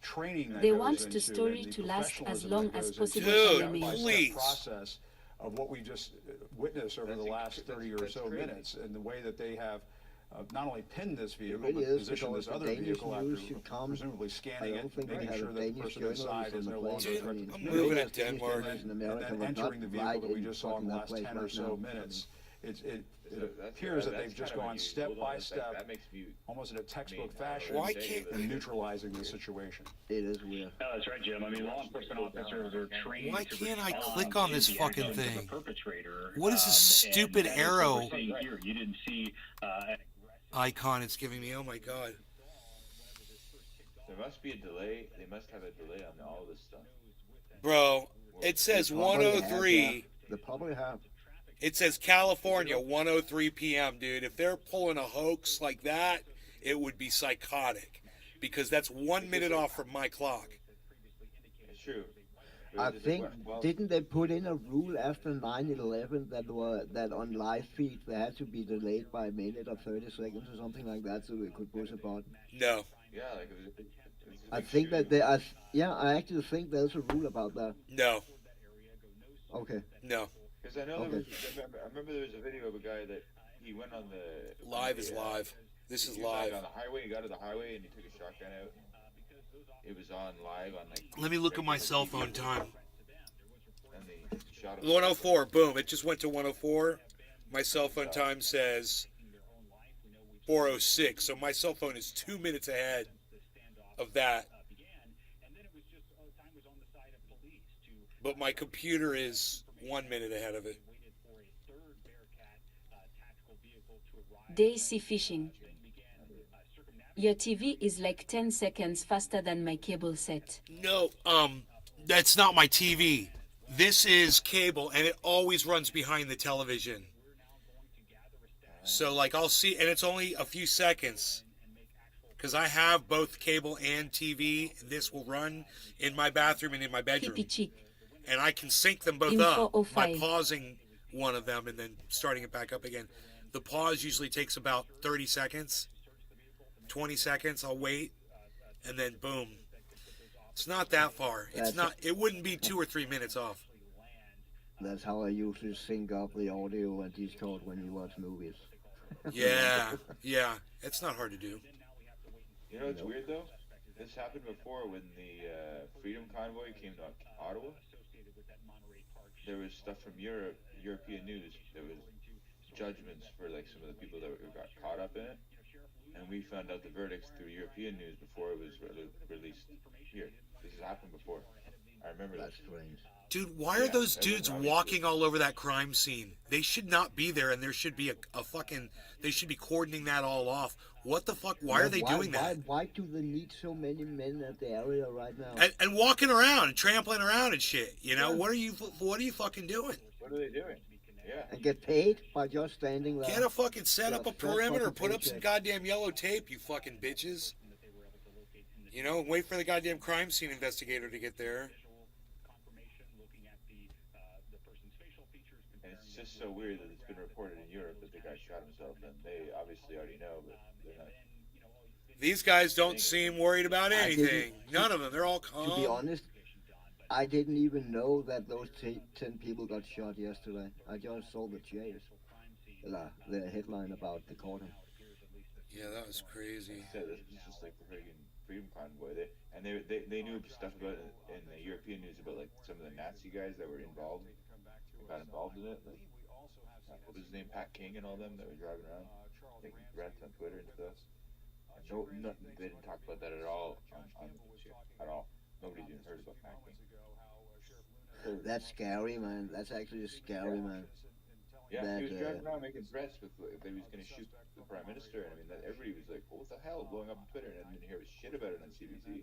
training that They goes want the into story and the to last as professionalism long that as goes possible into Dude, the for step-by-step please. process of what we just witnessed over the That's last inc- 30 or that's so crazy. minutes, and the way that they have not only pinned this It vehicle, really but is positioned because this the other Danish vehicle after news should come. presumably I scanning don't it, think they making had sure a that the Danish person journalist inside is on no the longer plane. Dude, I mean, I'm the moving biggest to Denmark. journalist in and America then was entering the not vehicle that we right just saw in in the that last place 10 or right so now. minutes. It That's- appears that that's they've just kind of gone unusual. step by That step, makes me. almost in a textbook mean, fashion, Why say can't- that- in neutralizing the situation. It is weird. No, that's right, Jim. I mean, law enforcement officers are trained. Why to can't I respond click on to this the fucking actions of thing? the perpetrator. What is this and stupid that is what arrow we're seeing here. You didn't see an icon it's giving me? Oh my god. There must be a delay. They must have a delay on all this stuff. Bro, it says They probably have, 103. yeah. They probably have. It says California, 1:03 p.m., dude. If they're pulling a hoax like that, it would be psychotic. Because that's 1 minute off from my clock. It's true. I think, didn't they put in a rule after 9/11 that on live feed they had to be delayed by a minute or 30 seconds or something like that so they could push a button? No. Yeah, like it was. I think that they are. Yeah, I actually think there's a rule about that. No. Okay. No. Because I know Okay. there was. I remember there was a video of a guy that he went on the. Live is live. This is he was live. on the highway. He got to the highway and he took a shotgun out. It was on live on like. Let me look at my cell phone time. And they shot him. 104. Boom. It just went to 104. My cell phone time says 4:06. So my cell phone is 2 minutes ahead of that. But my computer is 1 minute ahead of it. They see fishing. Your TV is like 10 seconds faster than my cable set. No, that's not my TV. This is cable, and it always runs behind the television. So, like, I'll see, and it's only a few seconds. Because I have both cable and TV. This will run in my bathroom and in my bedroom. Pee cheek. And I can sync them both In up by 405. pausing one of them and then starting it back up again. The pause usually takes about 30 seconds. 20 seconds, I'll wait, and then boom. It's not that far. It's That's- not. It wouldn't be 2 or 3 minutes off. That's how I usually sync up the audio and Discord when you watch movies. Yeah, yeah. It's not hard to do. You know what's weird though? This happened before when the Freedom Convoy came to Ottawa. There was stuff from European news. There was judgments for like some of the people that got caught up in it, and we found out the verdicts through European news before it was released here. This has happened before. I remember That's this. strange. Dude, why are Yeah, those that was dudes obviously- walking all over that crime scene? They should not be there, and there should be a fucking. They should be cordoning that all off. What the fuck? Why are they doing that? Why do they need so many men at the area right now? And walking around and trampling around and shit. You know, what are you fucking doing? What are they doing? Yeah. And get paid by just standing there? Get a fucking set up Yeah, a just perimeter, fucking put up some paycheck. goddamn yellow tape, you fucking bitches. You know, wait for the goddamn crime scene investigator to get there. And it's just so weird that it's been reported in Europe that the guy shot himself, and they obviously already know, but they're not. These guys don't seem worried about anything. None of them. They're all calm. To be honest, I didn't even know that those 10 people got shot yesterday. I just saw the chase. The headline about the cordon. Yeah, that was crazy. So this was just like the friggin' Freedom Convoy. They knew stuff about it in the European news about like some of the Nazi guys that were involved, got involved in it. Like, what was his name, Pat King and all them that were driving around taking threats on Twitter and stuff. Nothing. They didn't talk about that at all on the news here, at all. Nobody's even heard about Pat King. That's scary, man. That's actually scary, man. Yeah, that, he was driving around making threats with that he was going to shoot the prime minister, and I mean, everybody was like, "What the hell?" blowing up on Twitter, and I didn't hear shit about it on CBC,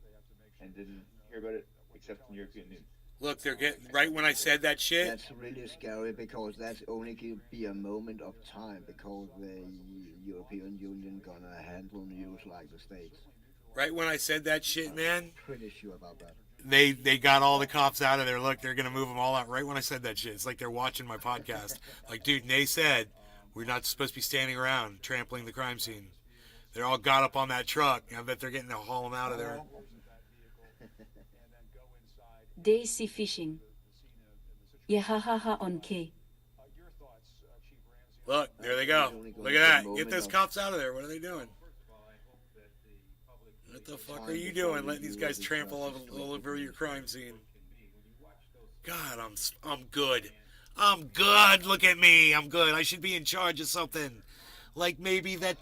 and didn't hear about it except in European news. Look, they're getting right when I said that shit. That's really scary because that's only going to be a moment of time because the European Union gonna handle news like the States. Right when I said that shit, man. Pretty sure about that. They got all the cops out of there. Look, they're gonna move them all out. Right when I said that shit, it's like they're watching my podcast. Like, dude, Nay said we're not supposed to be standing around trampling the crime scene. They're all got up on that truck. I bet they're getting to haul them out of there. Day sea fishing. Yehahaha on K. Look, there they go. Look at that. Get those cops out of there. What are they doing? What the fuck are you doing, letting these guys trample all over your crime scene? God, I'm good. I'm good. Look at me. I'm good. I should be in charge of something. Like maybe that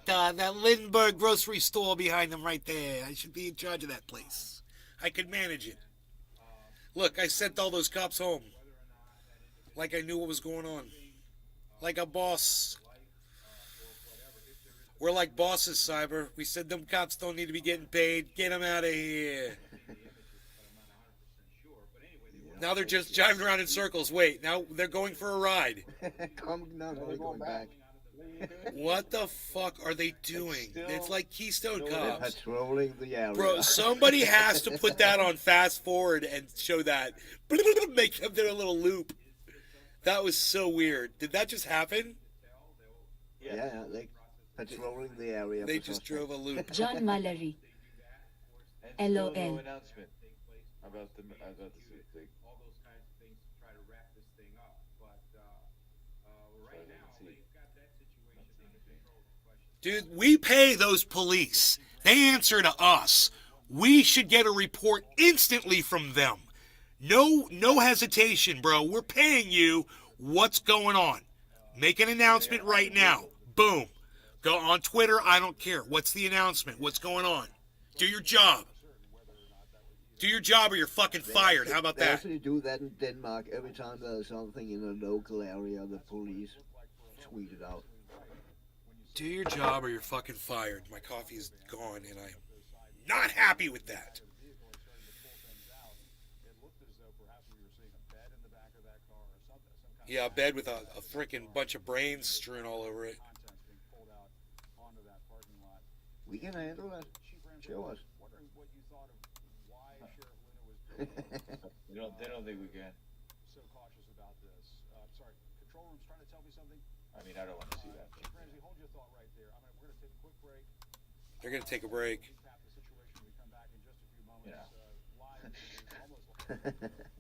Lindbergh grocery store behind them right there. I should be in charge of that place. I could manage it. Look, I sent all those cops home. Like I knew what was going on. Like a boss. We're like bosses, Cyber. We said them cops don't need to be getting paid. Get them out of here. Now they're just driving around in circles. Wait, now they're going for a ride. No, they're going back. What the fuck are they doing? It's like Keystone Cops. Patrolling the area. Bro, somebody has to put that on fast forward and show that. Make them do a little loop. That was so weird. Did that just happen? Yeah, like patrolling the area. They just drove a loop. John Mallory. And still LOL. no announcement about the thing. Dude, we pay those police. They answer to us. We should get a report instantly from them. No hesitation, bro. We're paying you. What's going on? Make an announcement right now. Boom. Go on Twitter. I don't care. What's the announcement? What's going on? Do your job. Do your job or you're fucking fired. How about They that? actually do that in Denmark. Every time there's something in a local area, the police tweet it out. Do your job or you're fucking fired. My coffee is gone and I'm not happy with that. Yeah, a bed with a freaking bunch of brains strewn all over it. We can handle that. Show us. They don't think we can. So cautious about this. Sorry, control room's trying to tell me something. I mean, I don't want to see that. Chief Ramsey, hold your thought right there. We're going to take a quick break. They're going to take a break. Recap the situation. We come back in just a few moments. Yeah. Live. Almost.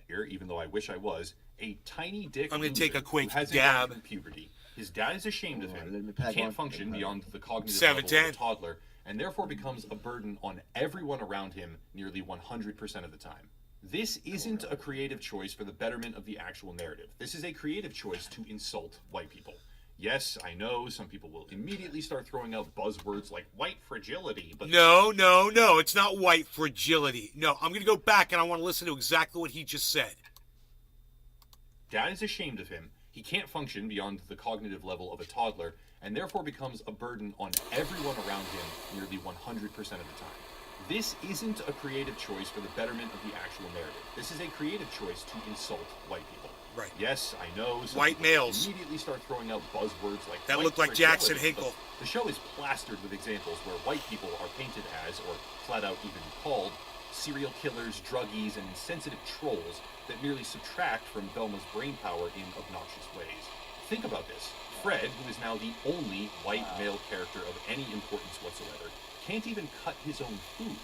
Here, even though I wish I was, a tiny dick. I'm gonna take a loser quick who hasn't dab. gone through puberty. His dad is ashamed of Let him. me He pack can't one. function beyond the cognitive 7'10". level of a toddler, and therefore becomes a burden on everyone around him nearly 100% of the time. This isn't a creative choice for the betterment of the actual narrative. This is a creative choice to insult white people. Yes, I know some people will immediately start throwing out buzzwords like white fragility, but No. It's not white fragility. No, I'm going to go back and I want to listen to exactly what he just said. Dad is ashamed of him. He can't function beyond the cognitive level of a toddler, and therefore becomes a burden on everyone around him nearly 100% of the time. This isn't a creative choice for the betterment of the actual narrative. This is a creative choice to insult white people. Right. Yes, I know some White people males. immediately start throwing out buzzwords like That white look like Jackson fragility, Hinkle. but the show is plastered with examples where white people are painted as, or flat out even called, serial killers, druggies, and insensitive trolls that merely subtract from Velma's brainpower in obnoxious ways. Think about this. Fred, who is now the only white male character of any importance whatsoever, can't even cut his own food.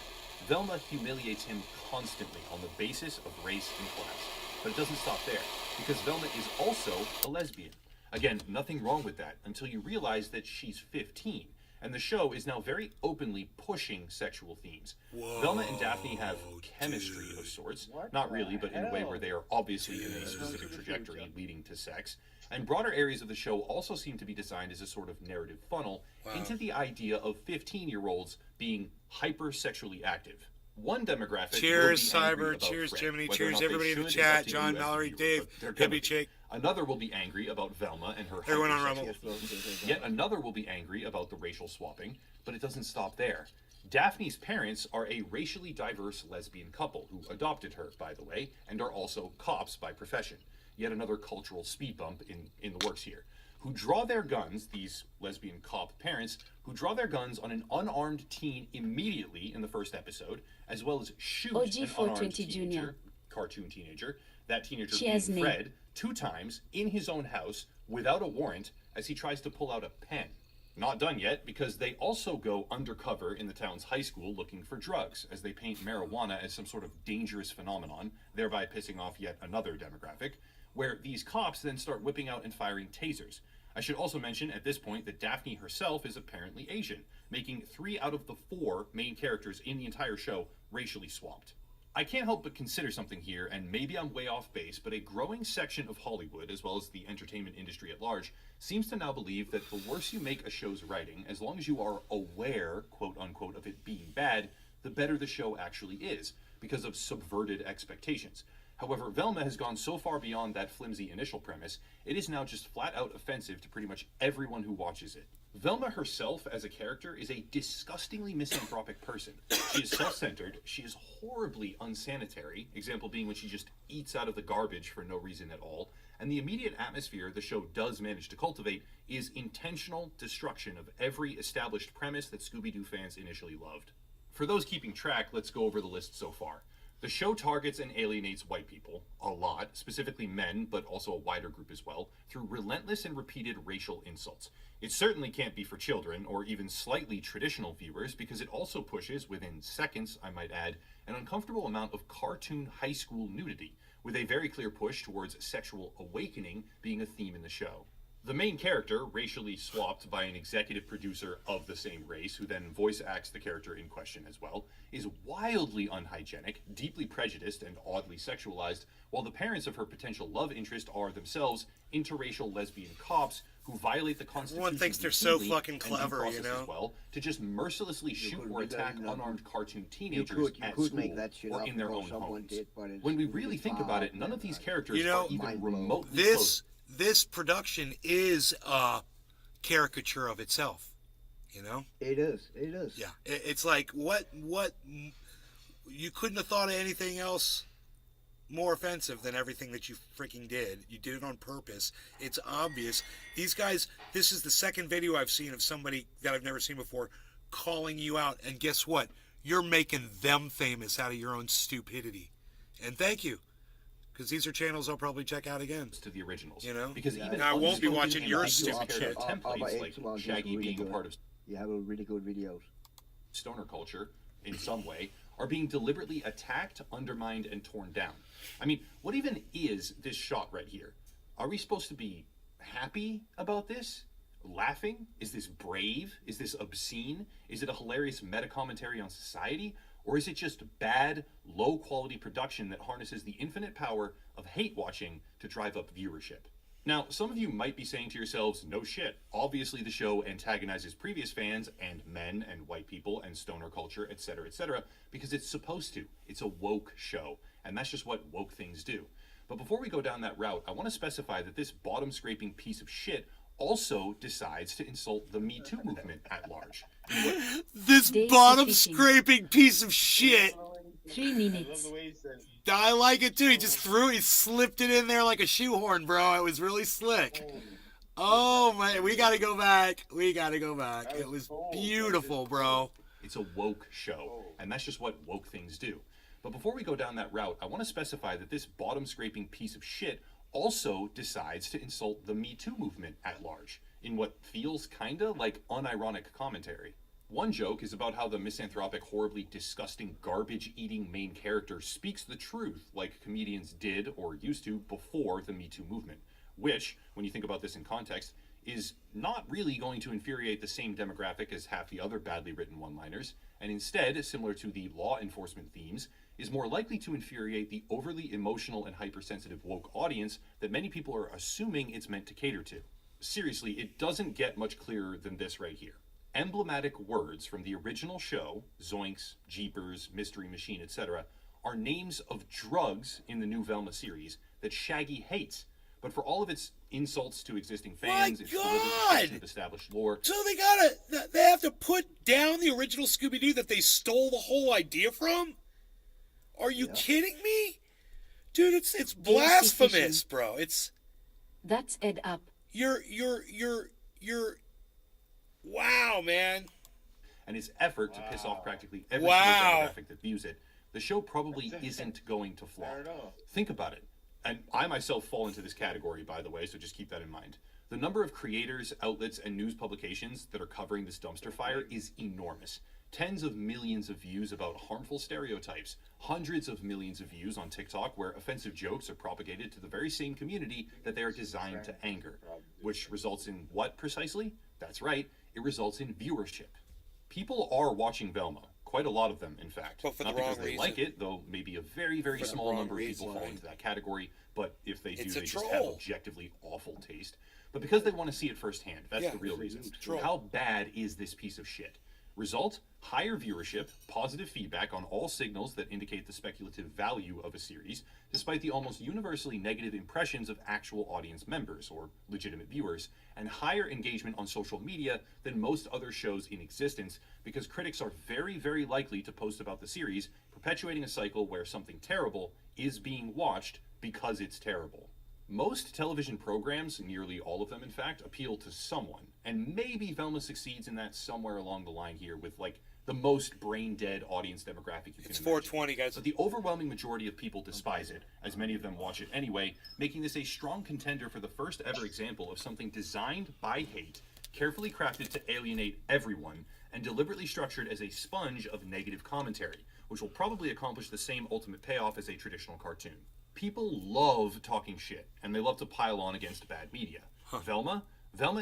Velma humiliates him constantly on the basis of race and class. But it doesn't stop there, because Velma is also a lesbian. Again, nothing wrong with that until you realize that she's 15, and the show is now very openly pushing sexual themes. Whoa, Velma and Daphne have chemistry of sorts, not really, but in a way where they are obviously in a specific trajectory leading to sex. And broader areas of the show also seem to be designed as a sort of narrative funnel into the idea of 15-year-olds being hyper-sexually active. One demographic. Cheers, will be angry Cyber. about Cheers, Fred, Jiminy. whether or Cheers, not they everybody in the should, is chat. up to John, you as the Mallory, viewer, Dave, but they're gonna Debbie, be. Chick. Another will be angry about Velma and her Everyone on hypersexual. Yet another will be angry about the racial swapping, but it doesn't stop there. Daphne's parents are a racially diverse lesbian couple who adopted her, by the way, and are also cops by profession. Yet another cultural speed bump in the works here. Who draw their guns, these lesbian cop parents, who draw their guns on an unarmed teen immediately in the first episode, as well as shoot OG an unarmed 420 teenager, Junior. cartoon teenager, that teenager She being has name. Fred, 2 times in his own house without a warrant as he tries to pull out a pen. Not done yet, because they also go undercover in the town's high school looking for drugs, as they paint marijuana as some sort of dangerous phenomenon, thereby pissing off yet another demographic, where these cops then start whipping out and firing tasers. I should also mention at this point that Daphne herself is apparently Asian, making 3 out of the 4 main characters in the entire show racially swapped. I can't help but consider something here, and maybe I'm way off base, but a growing section of Hollywood, as well as the entertainment industry at large, seems to now believe that the worse you make a show's writing, as long as you are aware, quote unquote, of it being bad, the better the show actually is, because of subverted expectations. However, Velma has gone so far beyond that flimsy initial premise, it is now just flat out offensive to pretty much everyone who watches it. Velma herself as a character is a disgustingly misanthropic person. She is self-centered, she is horribly unsanitary, example being when she just eats out of the garbage for no reason at all, and the immediate atmosphere the show does manage to cultivate is intentional destruction of every established premise that Scooby-Doo fans initially loved. For those keeping track, let's go over the list so far. The show targets and alienates white people, a lot, specifically men, but also a wider group as well, through relentless and repeated racial insults. It certainly can't be for children, or even slightly traditional viewers, because it also pushes, within seconds, I might add, an uncomfortable amount of cartoon high school nudity, with a very clear push towards sexual awakening being a theme in the show. The main character, racially swapped by an executive producer of the same race, who then voice acts the character in question as well, is wildly unhygienic, deeply prejudiced, and oddly sexualized, while the parents of her potential love interest are themselves interracial lesbian cops who violate the Constitution. Everyone thinks they're so routinely fucking and due clever, process you know? as well, to just mercilessly shoot or attack unarmed cartoon teenagers you at could school make that shit or up in their because own someone homes. did, but it's When we really think about it, foul, none of these characters You know, are even mind blown. remotely This close. production is a caricature of itself. You know? It is. It is. Yeah. It's like what you couldn't have thought of anything else more offensive than everything that you freaking did. You did it on purpose. It's obvious. These guys, this is the second video I've seen of somebody that I've never seen before calling you out. And guess what? You're making them famous out of your own stupidity. And thank you. Because these are channels I'll probably check out again. To the originals, You know? because Yeah. even And I won't be unspoken watching and your unused stupid character shit. templates like Epsilon is Shaggy really being a good. part of You have a really good videos. stoner culture in some way are being deliberately attacked, undermined, and torn down. I mean, what even is this shot right here? Are we supposed to be happy about this? Laughing? Is this brave? Is this obscene? Is it a hilarious meta-commentary on society? Or is it just bad, low-quality production that harnesses the infinite power of hate watching to drive up viewership? Now, some of you might be saying to yourselves, no shit, obviously the show antagonizes previous fans and men and white people and stoner culture, etc., because it's supposed to. It's a woke show, and that's just what woke things do. But before we go down that route, I want to specify that this bottom-scraping piece of shit also decides to insult the Me Too movement at large. This Dave bottom speaking. scraping piece of shit. 3 minutes. I like it too. He slipped it in there like a shoehorn, bro. It was really slick. Oh my, we gotta go back. It was beautiful, bro. It's a woke show, and that's just what woke things do. But before we go down that route, I want to specify that this bottom-scraping piece of shit also decides to insult the Me Too movement at large, in what feels kinda like unironic commentary. One joke is about how the misanthropic, horribly disgusting, garbage-eating main character speaks the truth like comedians did or used to before the Me Too movement, which, when you think about this in context, is not really going to infuriate the same demographic as half the other badly written one-liners, and instead, similar to the law enforcement themes, is more likely to infuriate the overly emotional and hypersensitive woke audience that many people are assuming it's meant to cater to. Seriously, it doesn't get much clearer than this right here. Emblematic words from the original show, Zoinks, Jeepers, Mystery Machine, etc., are names of drugs in the new Velma series that Shaggy hates. But for all of its insults to existing fans, its deliberate destruction of established lore. So they have to put down the original Scooby-Doo that they stole the whole idea from? Are you kidding me? Dude, it's blasphemous, bro. That's Ed up. You're wow, man. And its effort to piss off practically every single demographic that views it, the show probably isn't going to flop. Think about it. And I myself fall into this category, by the way, so just keep that in mind. The number of creators, outlets, and news publications that are covering this dumpster fire is enormous. Tens of millions of views about harmful stereotypes, hundreds of millions of views on TikTok where offensive jokes are propagated to the very same community that they are designed to anger, which results in what precisely? That's right, it results in viewership. People are watching Velma. Quite a lot of them, in fact. But for Not the because wrong they reason. like it, though maybe a very, very small number of people fall into that category. But if they do, It's a they just have troll. objectively awful taste. But because they want to see it firsthand, that's the real reason. troll. How bad is this piece of shit? Result, higher viewership, positive feedback on all signals that indicate the speculative value of a series, despite the almost universally negative impressions of actual audience members, or legitimate viewers, and higher engagement on social media than most other shows in existence, because critics are very, very likely to post about the series, perpetuating a cycle where something terrible is being watched because it's terrible. Most television programs, nearly all of them in fact, appeal to someone, and maybe Velma succeeds in that somewhere along the line here with like the most brain-dead audience demographic you can It's imagine. 420, guys. But the overwhelming majority of people despise it, as many of them watch it anyway, making this a strong contender for the first ever example of something designed by hate, carefully crafted to alienate everyone, and deliberately structured as a sponge of negative commentary, which will probably accomplish the same ultimate payoff as a traditional cartoon. People love talking shit, and they love to pile on against bad media. Velma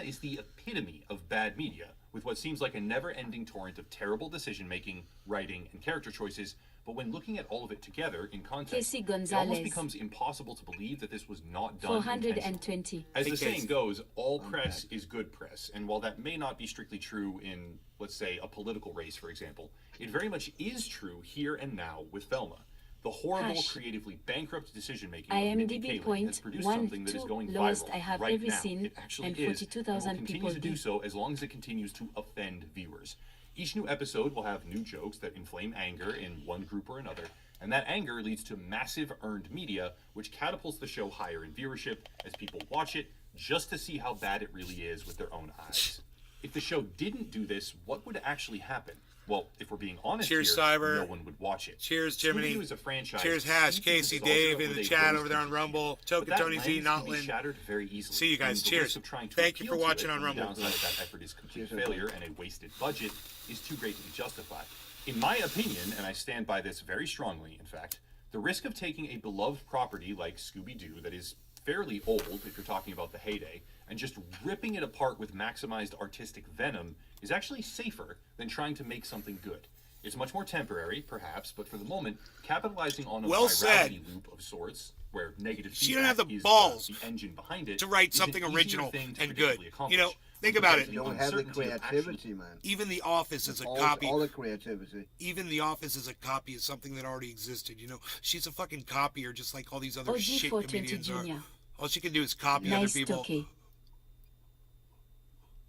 is the epitome of bad media, with what seems like a never-ending torrent of terrible decision-making, writing, and character choices, but when looking at all of it together in context, Casey it almost Gonzalez. becomes impossible to believe that this was not done intentionally. 420. As the Hey, saying Casey. goes, all press is good press, and while that may not be strictly true in, let's say, a political race, for example, it very much is true here and now with Velma. The horrible, Hash. creatively bankrupt decision-making of Mindy IMDb Kaling point has produced 1, something that is 2, going lowest viral I have right ever now. seen, It actually and is, 42,000 and will continue people to do did. so as long as it continues to offend viewers. Each new episode will have new jokes that inflame anger in one group or another, and that anger leads to massive earned media, which catapults the show higher in viewership as people watch it just to see how bad it really is with their own eyes. If the show didn't do this, what would actually happen? Well, if we're being honest Cheers, here, Cyber. no one would watch it. Cheers, Jiminy. Scooby-Doo is a franchise. Cheers, Hash, steeped in Casey, nostalgia Dave, in with the a chat over there on rose-tinted Rumble. cheek. Token, But that Tony Z, lens can be Notlin. shattered very easily. See you guys. And the Cheers. risk of trying to Thank you appeal for to watching it on when the Rumble. downside of that effort is complete failure and a wasted budget is too great to be justified. In my opinion, and I stand by this very strongly, in fact, the risk of taking a beloved property like Scooby-Doo that is fairly old, if you're talking about the heyday, and just ripping it apart with maximized artistic venom is actually safer than trying to make something good. It's much more temporary, perhaps, but for the moment, capitalizing on a Well said. virality loop of sorts, where negative She don't have feedback the is balls the engine behind it, to write is an something easier original thing to and good. predictably You accomplish. know, think And about it. the You don't have the uncertainty of actually creativity, man. Even The Office is a All copy. the creativity. Even The Office is a copy of something that already existed. You know, she's a fucking copier, just like all these other OG shit 420 comedians are. Junior. All she can do is copy Nice other people. Toki.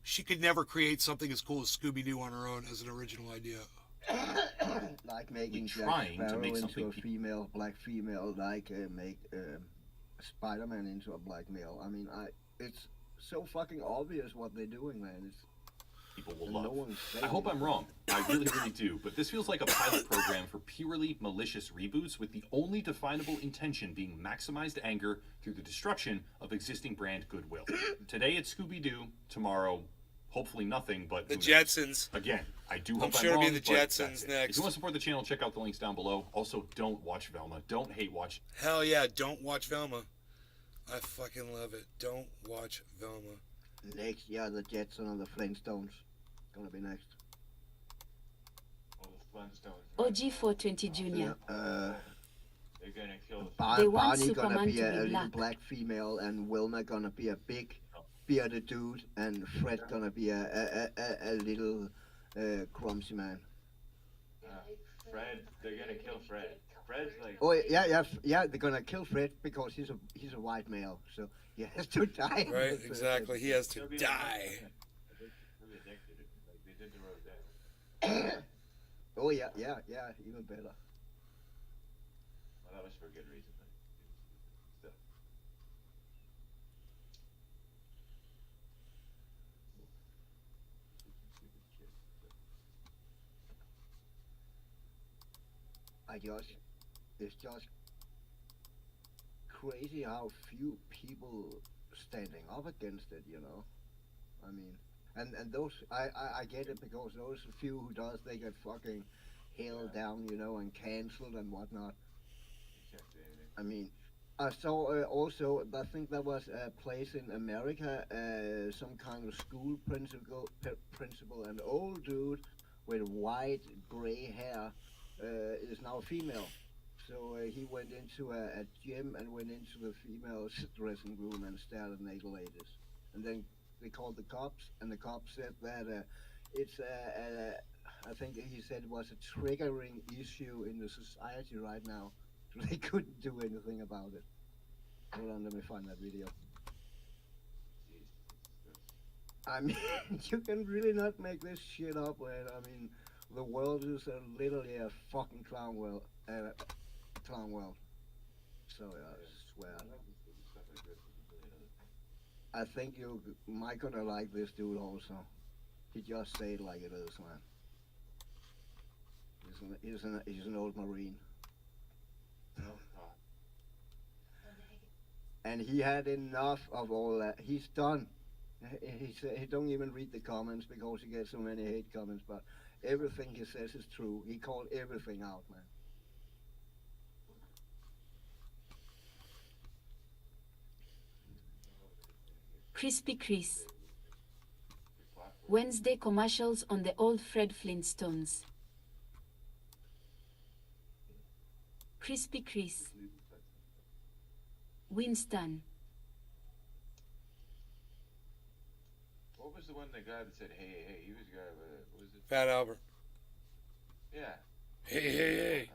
She could never create something as cool as Scooby-Doo on her own as an original idea. Like making Jack trying to Sparrow make into something a female, black female, like make Spider-Man into a black male. I mean, it's so fucking obvious what they're doing, man. people will And love. no one's I hope saying I'm wrong. I really, really do. But this feels like a pilot program for purely malicious reboots with the only definable intention being maximized anger through the destruction of existing brand goodwill. Today it's Scooby-Doo, tomorrow hopefully nothing, but The who knows? Jetsons. Again, I do hope I'm sure I'm it'll be wrong, the but that's Jetsons it. next. If you want to support the channel, check out the links down below. Also, don't watch Velma. Don't hate watch. Hell yeah, don't watch Velma. I fucking love it. Don't watch Velma. Next, yeah, the Jetson and the Flintstones. Gonna be next. Oh, the Flintstones. OG420 Jr. They're gonna kill the They want Barney Superman gonna be to a be little black. black female, and Wilma gonna be a big bearded dude, and Fred gonna be a little clumsy man. Fred. They're gonna kill Fred. Fred's like. Oh yeah. They're gonna kill Fred because he's a white male, so he has to die. Right, exactly. He has to He'll be die. He'll be addicted. Like they did to Roseanne. Oh yeah, even better. Well, that was for a good reason. But still. It's just crazy how few people standing up against it, you know. I mean, and those I get it because those few who does, they get fucking held down, you know, and cancelled and whatnot. You can't say anything. I mean, I saw also, I think that was a place in America, some kind of school principal, an old dude with white gray hair is now female. So he went into a gym and went into the female's dressing room and stared at naked ladies. And then they called the cops, and the cops said that it's I think he said it was a triggering issue in the society right now. So they couldn't do anything about it. Hold on, let me find that video. I mean, you can really not make this shit up, man. I mean, the world is literally a fucking clown world. Clown world. So I swear. I think you might gonna like this dude also. He just say it like it is, man. He's an old Marine. And he had enough of all that. He's done. He said he don't even read the comments because he gets so many hate comments, but everything he says is true. He called everything out, man. Crispy Chris. Wednesday commercials on the old Fred Flintstones. Crispy Chris. Winston. What was the one, the guy that said, hey, he was the guy with, what was it? Fat Albert. Yeah. Hey.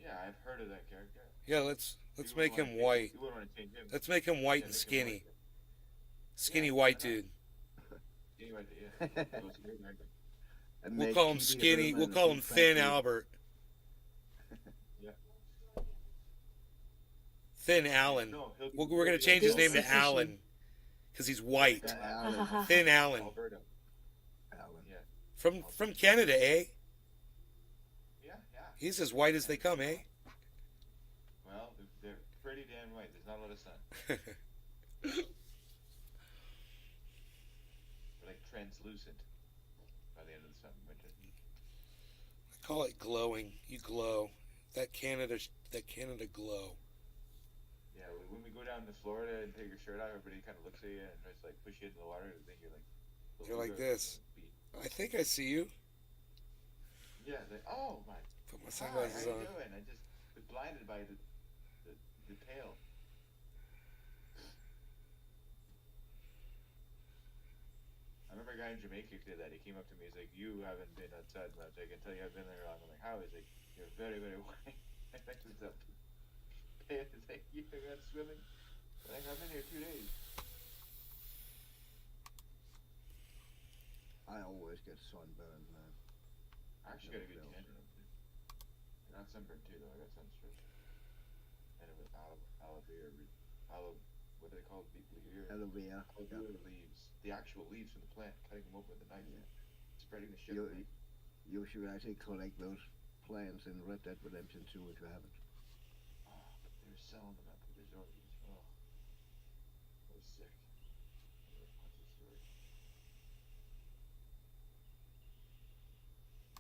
Yeah, I've heard of that character. Yeah, let's You make wouldn't him wanna white. change- You wouldn't want to change him. Let's make him white Yeah, and make him skinny. white. Skinny Yeah, white why not? dude. Skinny white dude, yeah. That was a great actor. And We'll make call him TV skinny. Herman We'll a call big him fat Thin dude. Albert. Yeah. Thin Allen. No, he'll be- We're gonna change his name to Suspicion. Allen, because he's white. Alan. Ha, ha, ha. Thin Allen. Alberta. Alan. Yeah. From Canada, eh? Yeah. He's as white as they come, eh? Well, they're pretty damn white. There's not a lot of sun. They're like translucent by the end of the summer, winter. I call it glowing. You glow. That Canada glow. Yeah, when we go down to Florida and take your shirt off, everybody kind of looks at you and tries to like push you into the water and think you're like. You're like this. I think I see you. Yeah, like, oh my. Put my Hi, sunglasses how on. you doing? I just was blinded by the tail. I remember a guy in Jamaica who did that. He came up to me. He's like, "You haven't been outside much. I can tell you, I've been there long." I'm like, "How?" He's like, "You're very, very white." I picked this up. He's like, "You got swimming?" I'm like, "I've been here 2 days." I always get sunburned, man. I actually got a good tan up there. I got sunburned too, though. I got sunstroke. And it was aloe vera, what are they called? Aloe vera. Aloe vera leaves. the actual leaves from the plant, cutting them open with a knife, spreading the You, sugar. you should actually collect those plants in Red Dead Redemption 2 if you haven't. Oh, but they're selling them at the resort. Oh, that was sick. What's the story?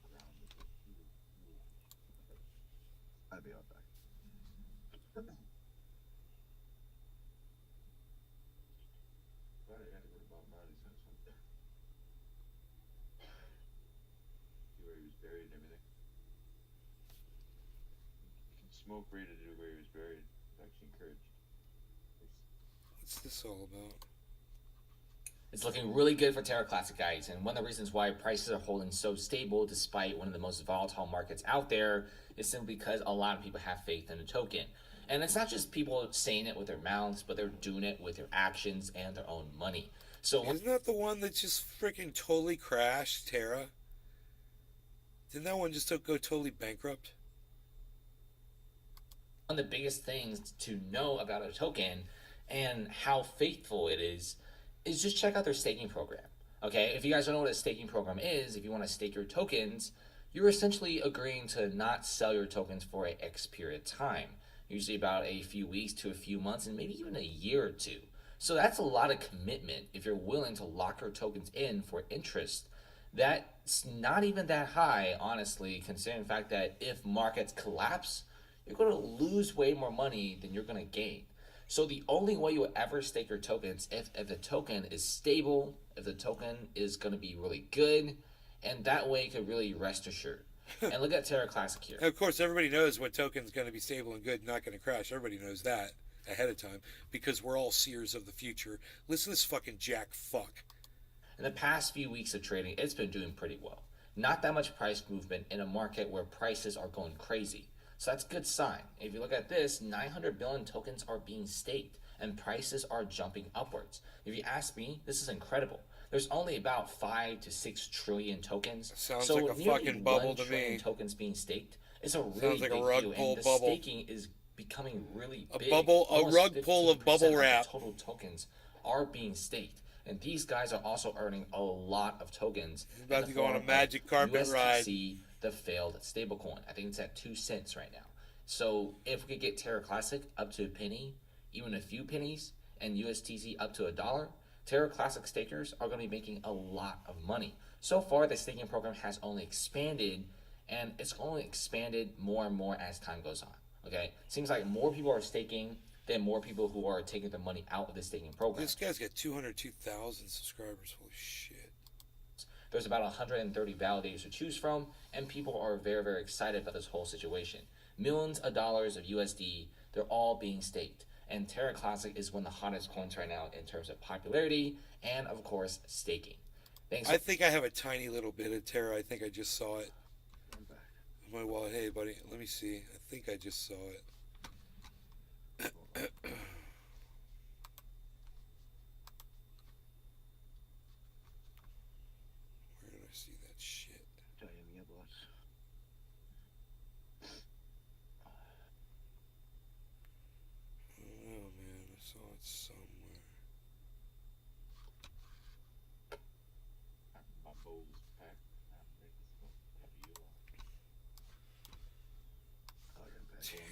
Ground with the I'll be right back. Glad I had to go to Bob Marley's house. See where he was buried and everything. You can smoke right into where he was buried. It's actually encouraged. What's this all about? It's looking really good for Terra Classic, guys, and one of the reasons why prices are holding so stable despite one of the most volatile markets out there is simply because a lot of people have faith in the token. And it's not just people saying it with their mouths, but they're doing it with their actions and their own money. So Isn't that the one that just freaking totally crashed, Terra? Didn't that one just go totally bankrupt? one of the biggest things to know about a token and how faithful it is just check out their staking program. Okay, if you guys don't know what a staking program is, if you want to stake your tokens, you're essentially agreeing to not sell your tokens for an X period of time, usually about a few weeks to a few months and maybe even a year or two. So that's a lot of commitment if you're willing to lock your tokens in for interest. That's not even that high, honestly, considering the fact that if markets collapse, you're going to lose way more money than you're going to gain. So the only way you'll ever stake your tokens if the token is stable, if the token is going to be really good, and that way you can really rest assured. And look at Terra Classic here. Of course, everybody knows what token's going to be stable and good, not going to crash. Everybody knows that ahead of time because we're all seers of the future. Listen to this fucking jack fuck. In the past few weeks of trading, it's been doing pretty well. Not that much price movement in a market where prices are going crazy. So that's a good sign. If you look at this, 900 billion tokens are being staked and prices are jumping upwards. If you ask me, this is incredible. There's only about 5 to 6 trillion tokens. Sounds like a fucking bubble to me. Tokens being staked. It's a really Sounds like big a rug deal, pull and the bubble. staking is becoming really big. A rug pull of 15% bubble the wrap. Total tokens are being staked, and these guys are also earning a lot of tokens. He's about in the to go on a form of magic carpet ride. USTC, the failed stablecoin. I think it's at 2 cents right now. So if we could get Terra Classic up to a penny, even a few pennies, and USTC up to $1, Terra Classic stakers are going to be making a lot of money. So far, the staking program has only expanded, and it's only expanded more and more as time goes on. Okay, seems like more people are staking than more people who are taking their money out of the staking program. This guy's got 202,000 subscribers. Holy shit. There's about 130 validators to choose from, and people are very, very excited about this whole situation. Millions of dollars of USD, they're all being staked. And Terra Classic is one of the hottest coins right now in terms of popularity and, of course, staking. I think I have a tiny little bit of Terra. I think I just saw it. In my wallet. Hey, buddy, let me see. I think I just saw it. Where did I see that shit? Tell you, boss. Oh man, I saw it somewhere. My bowl was packed. I'm ready to smoke. Heavy you are. Terra.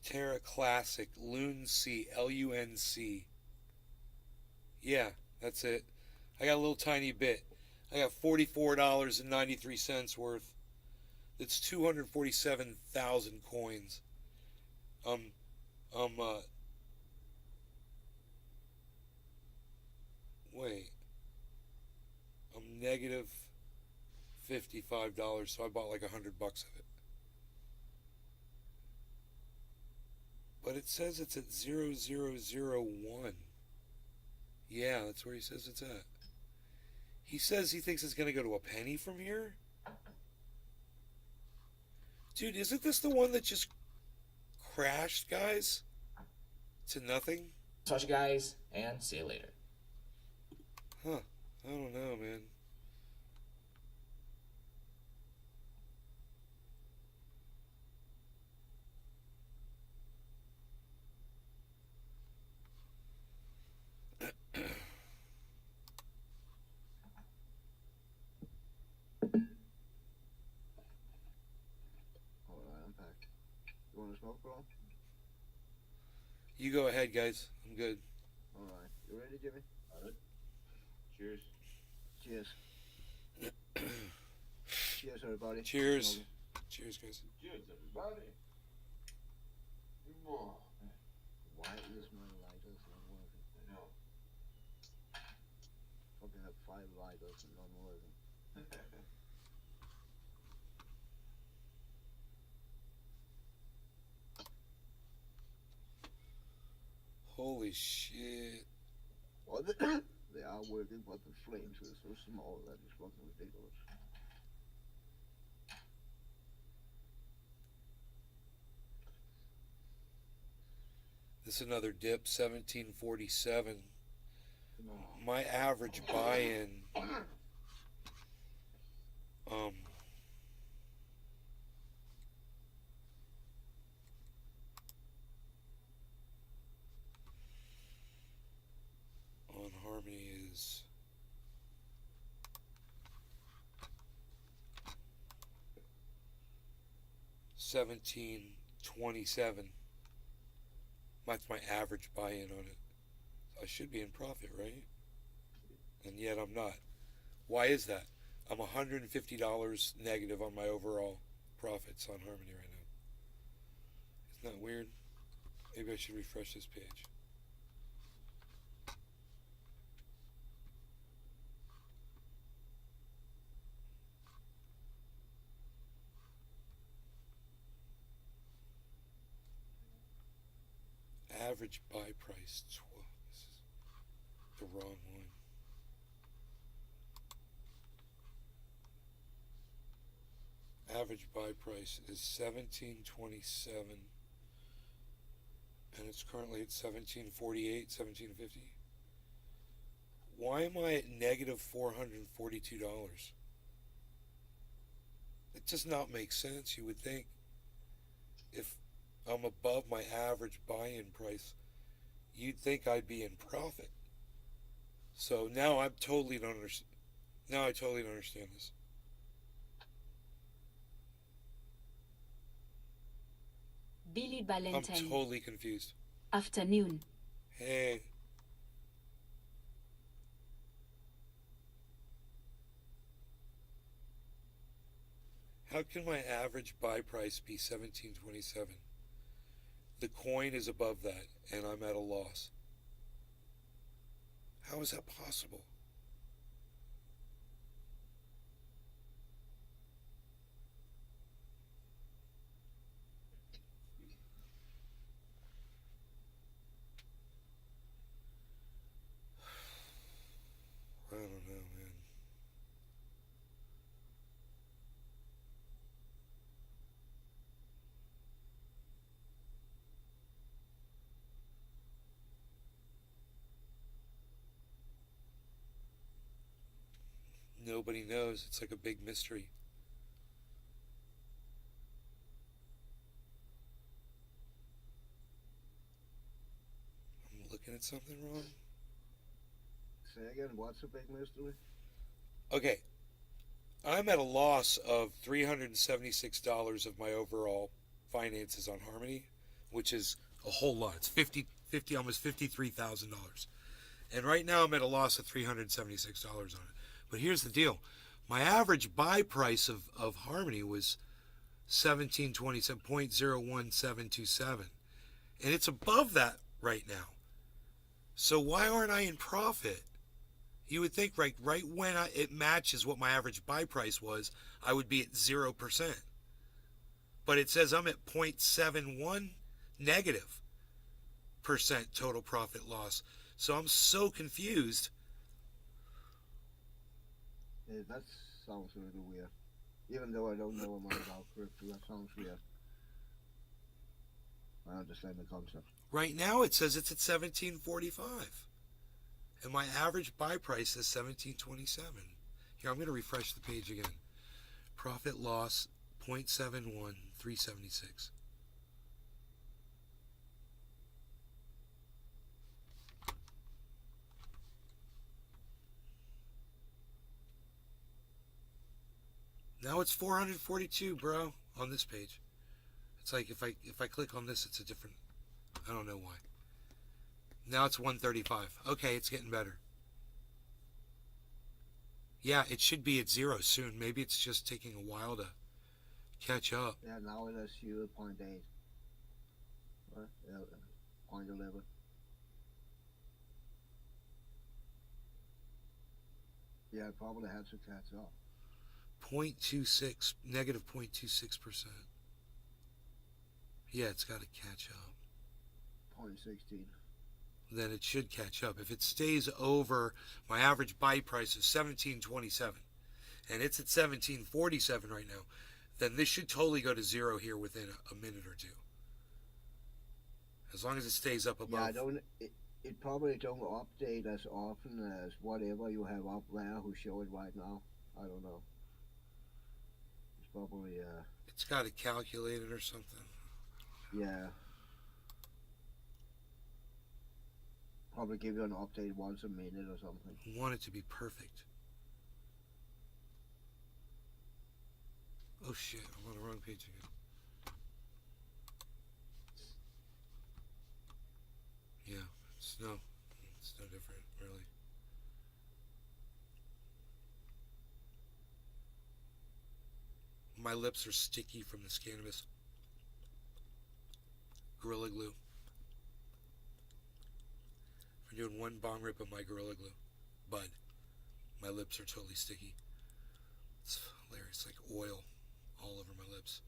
Terra Classic, Lunc, Lunc. Yeah, that's it. I got a little tiny bit. I got $44.93 worth. That's 247,000 coins. Wait. I'm negative $55, so I bought like $100 of it. But it says it's at 0001. Yeah, that's where he says it's at. He says he thinks it's going to go to a penny from here? Dude, isn't this the one that just crashed, guys? To nothing? Talk to you guys, and see you later. Huh. I don't know, man. bro? You go ahead, guys. I'm good. All right. You ready, Jimmy? Cheers. Cheers. Cheers, everybody. Cheers. Cheers, guys. Cheers, everybody. Whoa. Why is my lighters not working? I know. Fucking have 5 lighters and not working. Holy shit. Well, they are working, but the flames are so small that it's fucking ridiculous. This is another dip, 1747. My average buy-in, on Harmony is $17.27. That's my average buy-in on it. So I should be in profit, right? And yet I'm not. Why is that? I'm $150 negative on my overall profits on Harmony right now. Isn't that weird? Maybe I should refresh this page. Average buy price 12. This is the wrong one. Average buy price is $17.27, and it's currently at $17.48, $17.50. Why am I at negative $442? It does not make sense. You would think if I'm above my average buy-in price, you'd think I'd be in profit. So now I totally don't understand. Now I totally don't understand this. Billy I'm Ballantyne. totally confused. Afternoon. Hey. How can my average buy price be $17.27? The coin is above that, and I'm at a loss. How is that possible? I don't know, man. Nobody knows. It's like a big mystery. I'm looking at something wrong. Say again, what's the big mystery? Okay. I'm at a loss of $376 of my overall finances on Harmony, which is a whole lot. It's almost $53,000. And right now I'm at a loss of $376 on it. But here's the deal. My average buy price of Harmony was $17.27.01727. And it's above that right now. So why aren't I in profit? You would think right when it matches what my average buy price was, I would be at 0%. But it says I'm at 0.71 negative percent total profit loss. So I'm so confused. Yeah, that sounds a little weird. Even though I don't know much about crypto, that sounds weird. I understand the concept. Right now it says it's at $17.45. And my average buy price is $17.27. Here, I'm going to refresh the page again. Profit loss 0.71 376. Now it's 442, bro, on this page. It's like if I click on this, it's a different. I don't know why. Now it's 135. Okay, it's getting better. Yeah, it should be at 0 soon. Maybe it's just taking a while to catch up. Yeah, now it is 0.8. Right? Yeah, 0.11. Yeah, it probably has to catch up. 0.26, negative 0.26%. Yeah, it's got to catch up. 0.16. Then it should catch up. If it stays over, my average buy price is $17.27, and it's at $17.47 right now, then this should totally go to 0 here within a minute or two. As long as it stays up above. Yeah, it probably don't update as often as whatever you have up there who show it right now. I don't know. It's probably It's got to calculate it or something. yeah. Probably give you an update once a minute or something. I want it to be perfect. Oh shit, I'm on the wrong page again. Yeah, it's no different, really. My lips are sticky from this cannabis. Gorilla Glue. I'm doing one bong rip of my Gorilla Glue bud. My lips are totally sticky. It's hilarious, like oil all over my lips.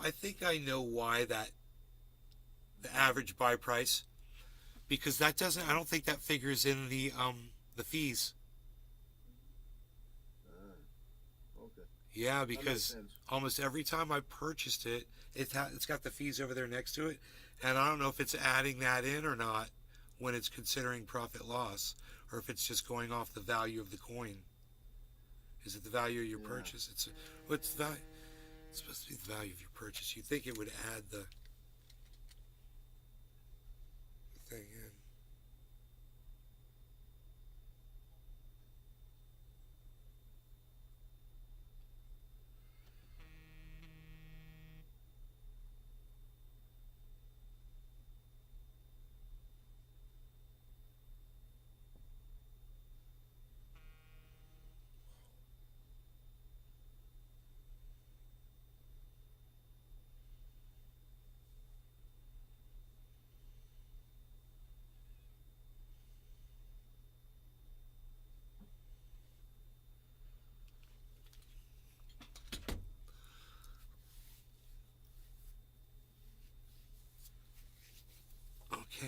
I think I know why the average buy price, because that doesn't. I don't think that figures in the fees. Okay. Yeah, because almost every time I purchased it, it's got the fees over there next to it, and I don't know if it's adding that in or not when it's considering profit loss, or if it's just going off the value of the coin. Is it the value of your purchase? What's the value? It's supposed to be the value of your purchase. You'd think it would add the thing in. Okay.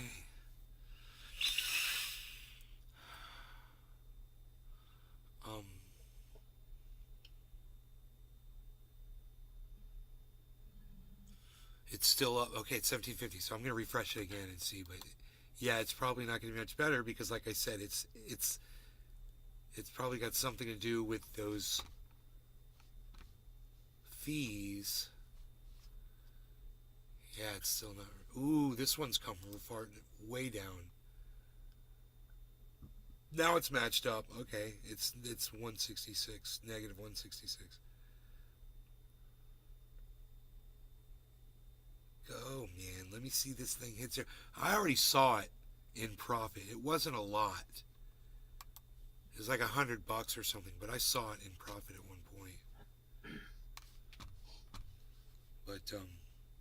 It's still up. Okay, it's 1750. So I'm gonna refresh it again and see. But yeah, it's probably not gonna be much better because, like I said, it's probably got something to do with those fees. Yeah, it's still not. Ooh, this one's come far way down. Now it's matched up. Okay, it's 166, negative 166. Go, man. Let me see this thing hit there. I already saw it in profit. It wasn't a lot. It was like $100 or something, but I saw it in profit at one point. But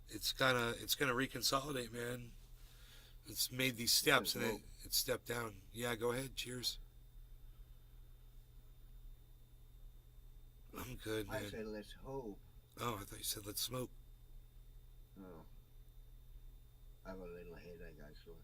it's gonna reconsolidate, man. It's made these steps and it stepped down. Yeah, go ahead. Cheers. I'm good, man. I said let's hope. Oh, I thought you said let's smoke. Oh. I have a little headache actually.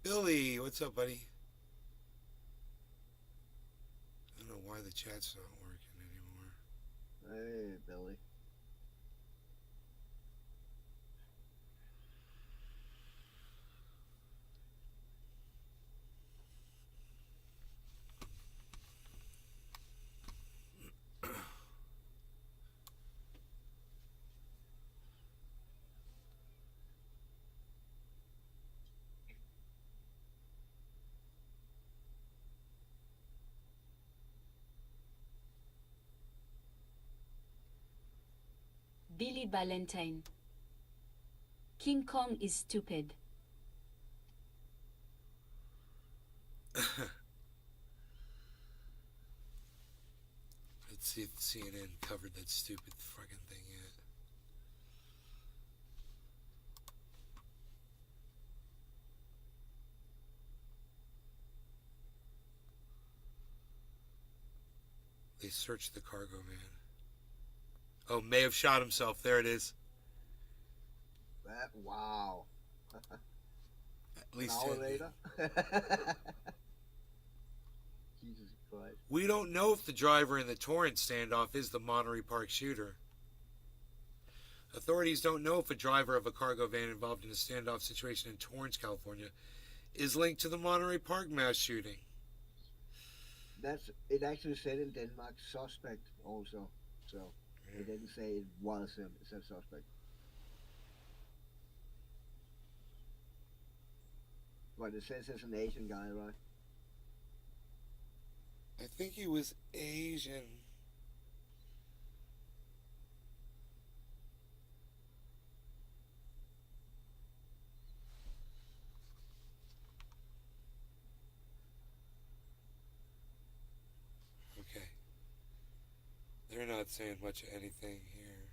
Billy, what's up, buddy? I don't know why the chat's not working anymore. Hey, Billy. Billy Ballantyne. King Kong is stupid. Let's see if CNN covered that stupid fucking thing yet. They searched the cargo van. Oh, may have shot himself. There it is. That, wow. At least An hour 10 later. Jesus Christ. We don't know if the driver in the Torrance standoff is the Monterey Park shooter. Authorities don't know if a driver of a cargo van involved in a standoff situation in Torrance, California, is linked to the Monterey Park mass shooting. It actually said in Denmark suspect also. So it didn't say it was him, it said suspect. But it says it's an Asian guy, right? I think he was Asian. Okay. They're not saying much of anything here.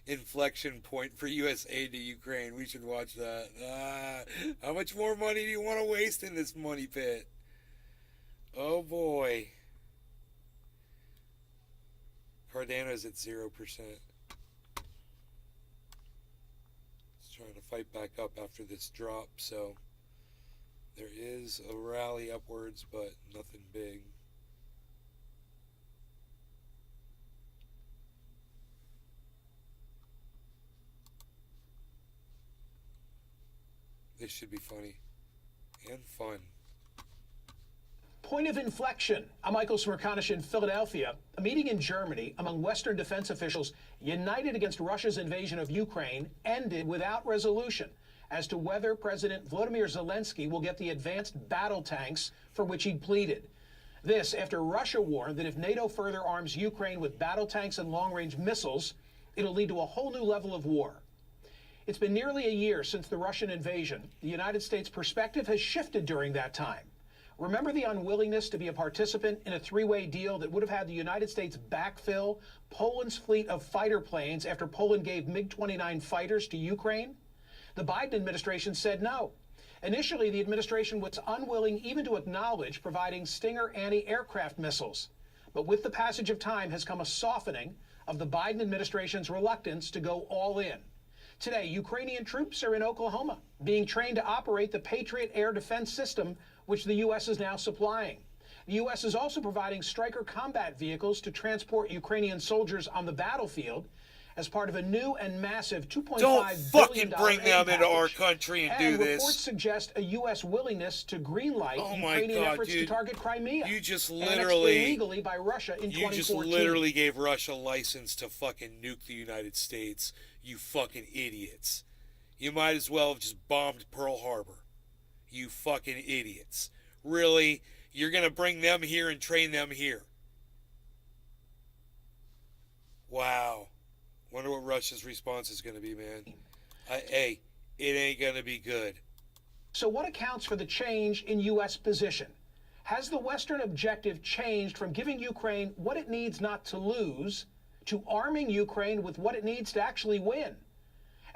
Inflection point for U.S. aid to Ukraine. We should watch that. How much more money do you want to waste in this money pit? Oh boy. Cardano's at 0%. It's trying to fight back up after this drop, so there is a rally upwards, but nothing big. This should be funny and fun. Point of inflection. I'm Michael Smerconish in Philadelphia. A meeting in Germany among Western defense officials united against Russia's invasion of Ukraine ended without resolution as to whether President Volodymyr Zelensky will get the advanced battle tanks for which he pleaded. This after Russia warned that if NATO further arms Ukraine with battle tanks and long-range missiles, it'll lead to a whole new level of war. It's been nearly a year since the Russian invasion. The United States' perspective has shifted during that time. Remember the unwillingness to be a participant in a three-way deal that would have had the United States backfill Poland's fleet of fighter planes after Poland gave MiG-29 fighters to Ukraine? The Biden administration said no. Initially, the administration was unwilling even to acknowledge providing Stinger anti-aircraft missiles. But with the passage of time has come a softening of the Biden administration's reluctance to go all in. Today, Ukrainian troops are in Oklahoma, being trained to operate the Patriot air defense system, which the U.S. is now supplying. The U.S. is also providing Stryker combat vehicles to transport Ukrainian soldiers on the battlefield as part of a new and massive $2.5 Don't billion fucking bring aid them into our package. country and do Reports this. suggest a U.S. willingness to greenlight Oh my Ukrainian God, efforts to dude. target Crimea. You just annexed literally- illegally by Russia in You 2014. just literally gave Russia a license to fucking nuke the United States. You fucking idiots. You might as well have just bombed Pearl Harbor. You fucking idiots. Really? You're going to bring them here and train them here. Wow. Wonder what Russia's response is going to be, man. Hey, it ain't going to be good. So what accounts for the change in U.S. position? Has the Western objective changed from giving Ukraine what it needs not to lose to arming Ukraine with what it needs to actually win?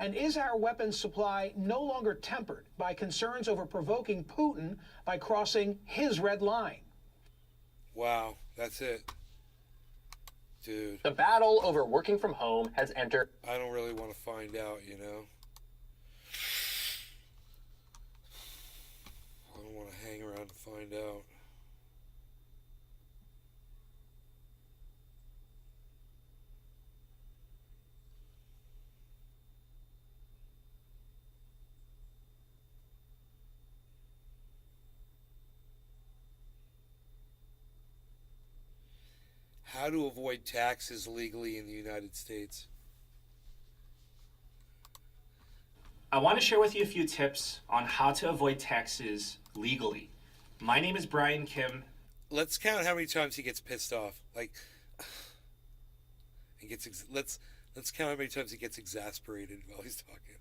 And is our weapons supply no longer tempered by concerns over provoking Putin by crossing his red line? Wow, that's it. Dude. The battle over working from home has entered. I don't really want to find out, you know? I don't want to hang around to find out. How to avoid taxes legally in the United States. I want to share with you a few tips on how to avoid taxes legally. My name is Brian Kim. Let's count how many times he gets pissed off. Like, let's count how many times he gets exasperated while he's talking.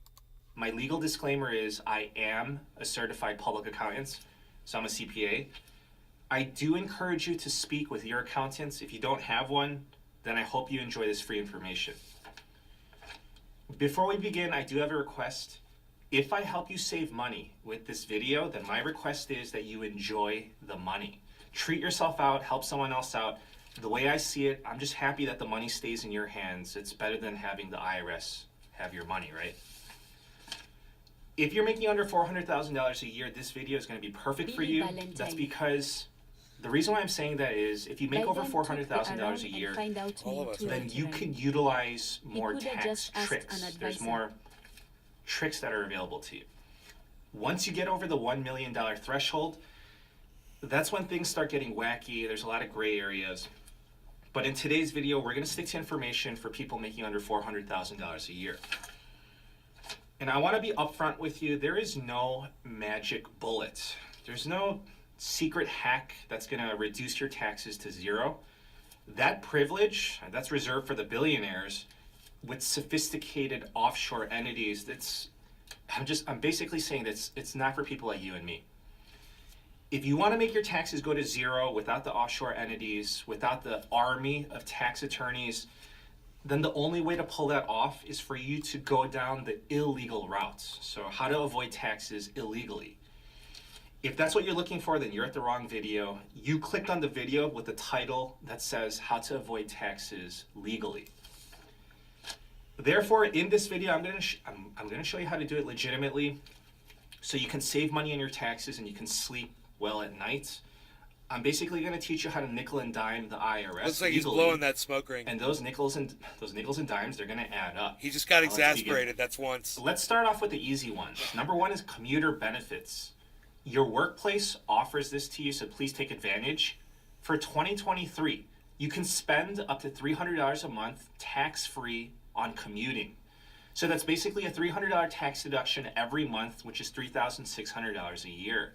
My legal disclaimer is I am a certified public accountant, so I'm a CPA. I do encourage you to speak with your accountants. If you don't have one, then I hope you enjoy this free information. Before we begin, I do have a request. If I help you save money with this video, then my request is that you enjoy the money. Treat yourself out, help someone else out. The way I see it, I'm just happy that the money stays in your hands. It's better than having the IRS have your money, right? If you're making under $400,000 a year, this video is going to be perfect for you. That's because the reason why I'm saying that is if you make over $400,000 a year, then you can utilize more tax tricks. There's more tricks that are available to you. Once you get over the $1 million threshold, that's when things start getting wacky. There's a lot of gray areas. But in today's video, we're going to stick to information for people making under $400,000 a year. And I want to be upfront with you. There is no magic bullet. There's no secret hack that's going to reduce your taxes to zero. That privilege, that's reserved for the billionaires with sophisticated offshore entities. I'm basically saying that it's not for people like you and me. If you want to make your taxes go to zero without the offshore entities, without the army of tax attorneys, then the only way to pull that off is for you to go down the illegal routes. So how to avoid taxes illegally. If that's what you're looking for, then you're at the wrong video. You clicked on the video with the title that says how to avoid taxes legally. Therefore, in this video, I'm going to show you how to do it legitimately so you can save money on your taxes and you can sleep well at night. I'm basically going to teach you how to nickel and dime the IRS. Looks like legally, he's blowing that smoke ring. And those nickels and dimes, they're going to add up. He just got exasperated. That's once. Let's start off with the easy ones. Number one is commuter benefits. Your workplace offers this to you, so please take advantage. For 2023, you can spend up to $300 a month tax-free on commuting. So that's basically a $300 tax deduction every month, which is $3,600 a year.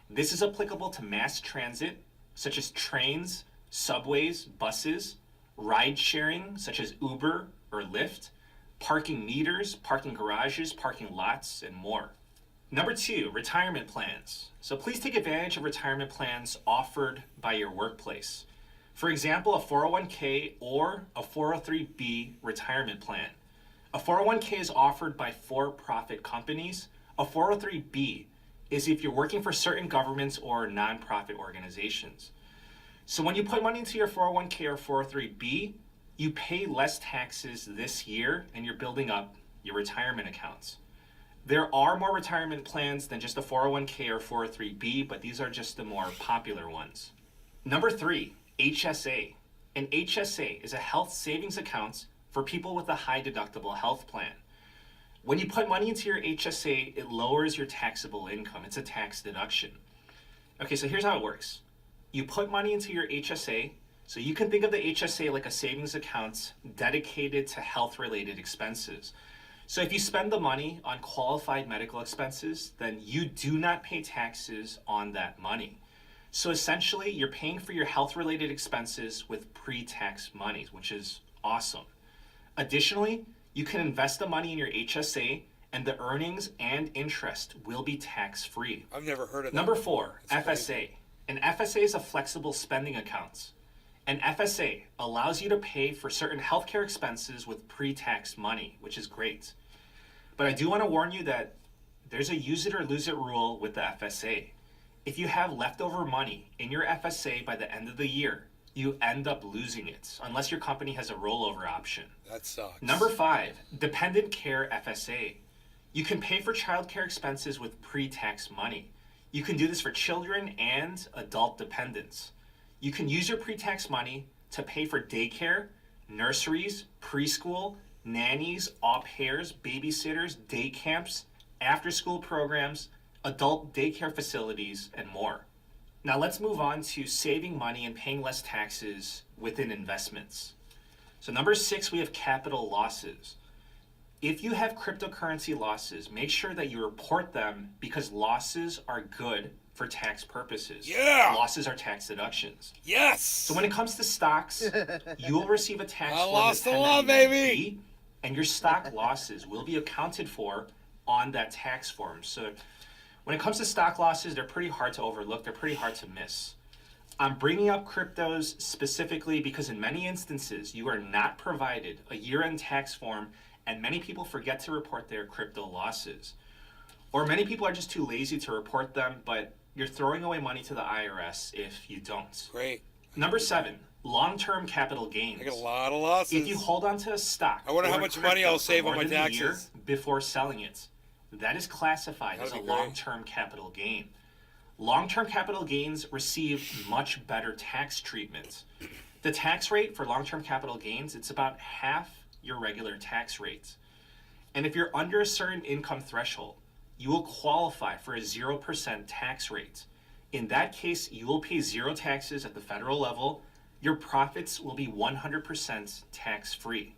This is applicable to mass transit, such as trains, subways, buses, ride sharing, such as Uber or Lyft, parking meters, parking garages, parking lots, and more. Number two, retirement plans. So please take advantage of retirement plans offered by your workplace. For example, a 401k or a 403b retirement plan. A 401k is offered by for-profit companies. A 403b is if you're working for certain governments or nonprofit organizations. So when you put money into your 401k or 403b, you pay less taxes this year and you're building up your retirement accounts. There are more retirement plans than just a 401k or 403b, but these are just the more popular ones. Number 3, HSA. An HSA is a health savings account for people with a high deductible health plan. When you put money into your HSA, it lowers your taxable income. It's a tax deduction. Okay, so here's how it works. You put money into your HSA, so you can think of the HSA like a savings account dedicated to health-related expenses. So if you spend the money on qualified medical expenses, then you do not pay taxes on that money. So essentially, you're paying for your health-related expenses with pre-tax money, which is awesome. Additionally, you can invest the money in your HSA and the earnings and interest will be tax-free. I've never heard of that. Number 4, That's FSA. crazy. An FSA is a flexible spending account. An FSA allows you to pay for certain healthcare expenses with pre-tax money, which is great. But I do want to warn you that there's a use it or lose it rule with the FSA. If you have leftover money in your FSA by the end of the year, you end up losing it, unless your company has a rollover option. That sucks. Number 5, dependent care FSA. You can pay for childcare expenses with pre-tax money. You can do this for children and adult dependents. You can use your pre-tax money to pay for daycare, nurseries, preschool, nannies, au pairs, babysitters, day camps, after-school programs, adult daycare facilities, and more. Now let's move on to saving money and paying less taxes within investments. So number 6, we have capital losses. If you have cryptocurrency losses, make sure that you report them because losses are good for tax purposes. Yeah! Losses are tax deductions. Yes! So when it comes to stocks, you will receive a tax I form lost with a lot, 1099B, baby! and your stock losses will be accounted for on that tax form. So when it comes to stock losses, they're pretty hard to overlook. They're pretty hard to miss. I'm bringing up cryptos specifically because in many instances, you are not provided a year-end tax form and many people forget to report their crypto losses. Or many people are just too lazy to report them, but you're throwing away money to the IRS if you don't. Great. Number 7, long-term capital gains. I got a lot of losses. If you hold on to a stock, I wonder or how a much crypto money I'll for save on more my than a year taxes. before selling it, that is classified as a That'd be great. long-term capital gain. Long-term capital gains receive much better tax treatment. The tax rate for long-term capital gains, it's about half your regular tax rate. And if you're under a certain income threshold, you will qualify for a 0% tax rate. In that case, you will pay 0 taxes at the federal level. Your profits will be 100% tax-free.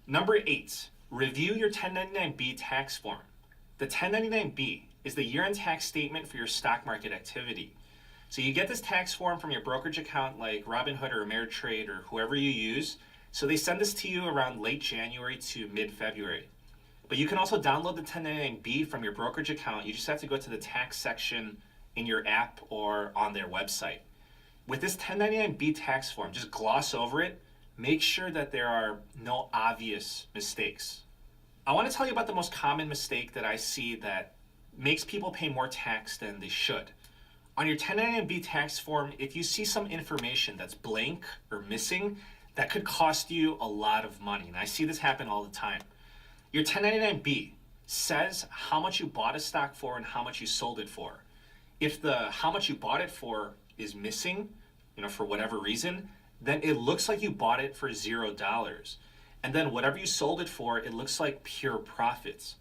Number 8, review your 1099B tax form. The 1099B is the year-end tax statement for your stock market activity. So you get this tax form from your brokerage account like Robinhood or Ameritrade or whoever you use. So they send this to you around late January to mid-February. But you can also download the 1099B from your brokerage account. You just have to go to the tax section in your app or on their website. With this 1099B tax form, just gloss over it. Make sure that there are no obvious mistakes. I want to tell you about the most common mistake that I see that makes people pay more tax than they should. On your 1099B tax form, if you see some information that's blank or missing, that could cost you a lot of money. And I see this happen all the time. Your 1099B says how much you bought a stock for and how much you sold it for. If the how much you bought it for is missing, for whatever reason, then it looks like you bought it for $0. And then whatever you sold it for, it looks like pure profits.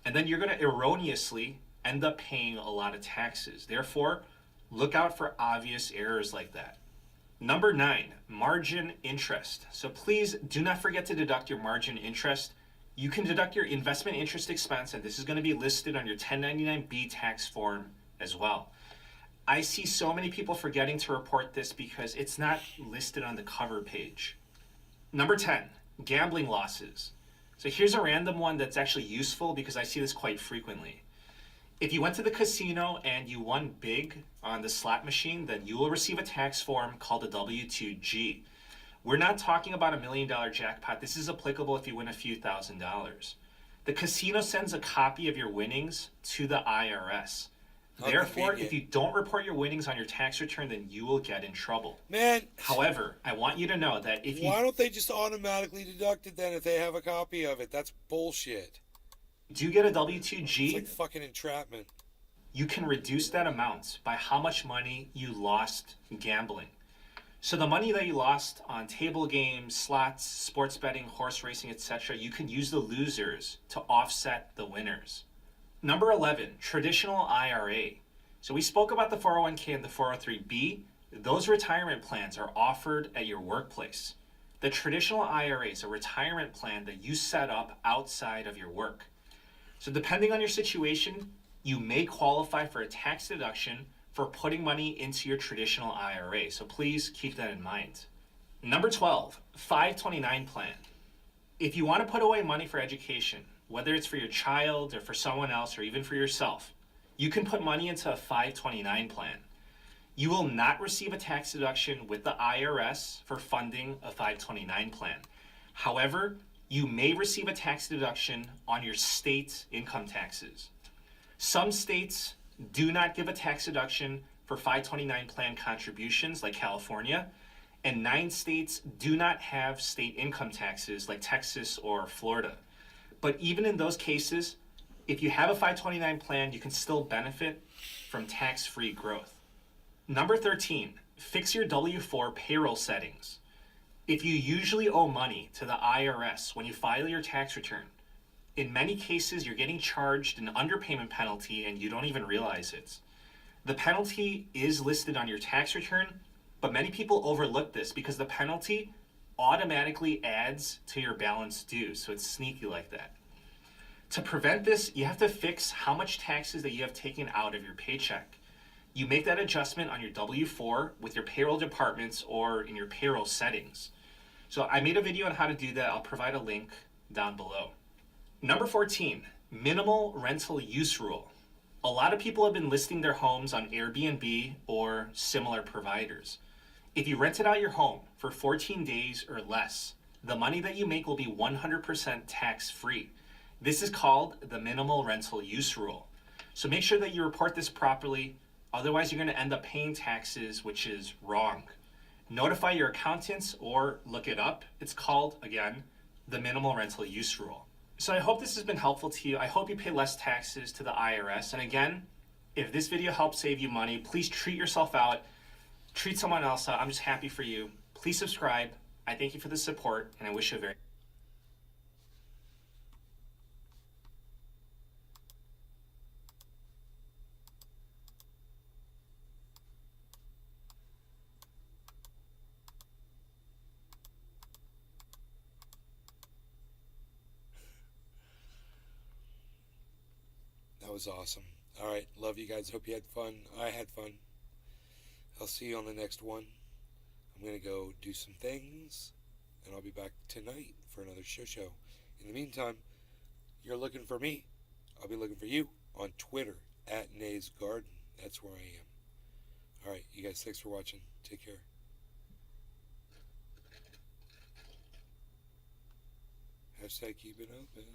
And then you're going to erroneously end up paying a lot of taxes. Therefore, look out for obvious errors like that. Number 9, margin interest. So please do not forget to deduct your margin interest. You can deduct your investment interest expense, and this is going to be listed on your 1099B tax form as well. I see so many people forgetting to report this because it's not listed on the cover page. Number 10, gambling losses. So here's a random one that's actually useful because I see this quite frequently. If you went to the casino and you won big on the slot machine, then you will receive a tax form called a W-2G. We're not talking about $1 million jackpot. This is applicable if you win a few $1,000s. The casino sends a copy of your winnings to the IRS. Therefore, convenient. if you don't report your winnings on your tax return, then you will get in trouble. Man. However, I want you to know that if you Why don't they just automatically deduct it then if they have a copy of it? That's bullshit. do get a W-2G, It's like fucking entrapment. you can reduce that amount by how much money you lost gambling. So the money that you lost on table games, slots, sports betting, horse racing, etc., you can use the losers to offset the winners. Number 11, traditional IRA. So we spoke about the 401k and the 403b. Those retirement plans are offered at your workplace. The traditional IRA is a retirement plan that you set up outside of your work. So depending on your situation, you may qualify for a tax deduction for putting money into your traditional IRA. So please keep that in mind. Number 12, 529 plan. If you want to put away money for education, whether it's for your child or for someone else or even for yourself, you can put money into a 529 plan. You will not receive a tax deduction with the IRS for funding a 529 plan. However, you may receive a tax deduction on your state income taxes. Some states do not give a tax deduction for 529 plan contributions like California, and 9 states do not have state income taxes like Texas or Florida. But even in those cases, if you have a 529 plan, you can still benefit from tax-free growth. Number 13, fix your W-4 payroll settings. If you usually owe money to the IRS when you file your tax return, in many cases you're getting charged an underpayment penalty and you don't even realize it. The penalty is listed on your tax return, but many people overlook this because the penalty automatically adds to your balance due, so it's sneaky like that. To prevent this, you have to fix how much taxes that you have taken out of your paycheck. You make that adjustment on your W-4 with your payroll departments or in your payroll settings. So I made a video on how to do that. I'll provide a link down below. Number 14, minimal rental use rule. A lot of people have been listing their homes on Airbnb or similar providers. If you rented out your home for 14 days or less, the money that you make will be 100% tax-free. This is called the minimal rental use rule. So make sure that you report this properly. Otherwise, you're going to end up paying taxes, which is wrong. Notify your accountants or look it up. It's called, again, the minimal rental use rule. So I hope this has been helpful to you. I hope you pay less taxes to the IRS. And again, if this video helps save you money, please treat yourself out. Treat someone else out. I'm just happy for you. Please subscribe. I thank you for the support, and I wish you a very That was awesome. All right, love you guys. Hope you had fun. I had fun. I'll see you on the next one. I'm going to go do some things, and I'll be back tonight for another show. In the meantime, you're looking for me. I'll be looking for you on Twitter at Nay's Garden. That's where I am. All right, you guys, thanks for watching. Take care. Hashtag keep it open.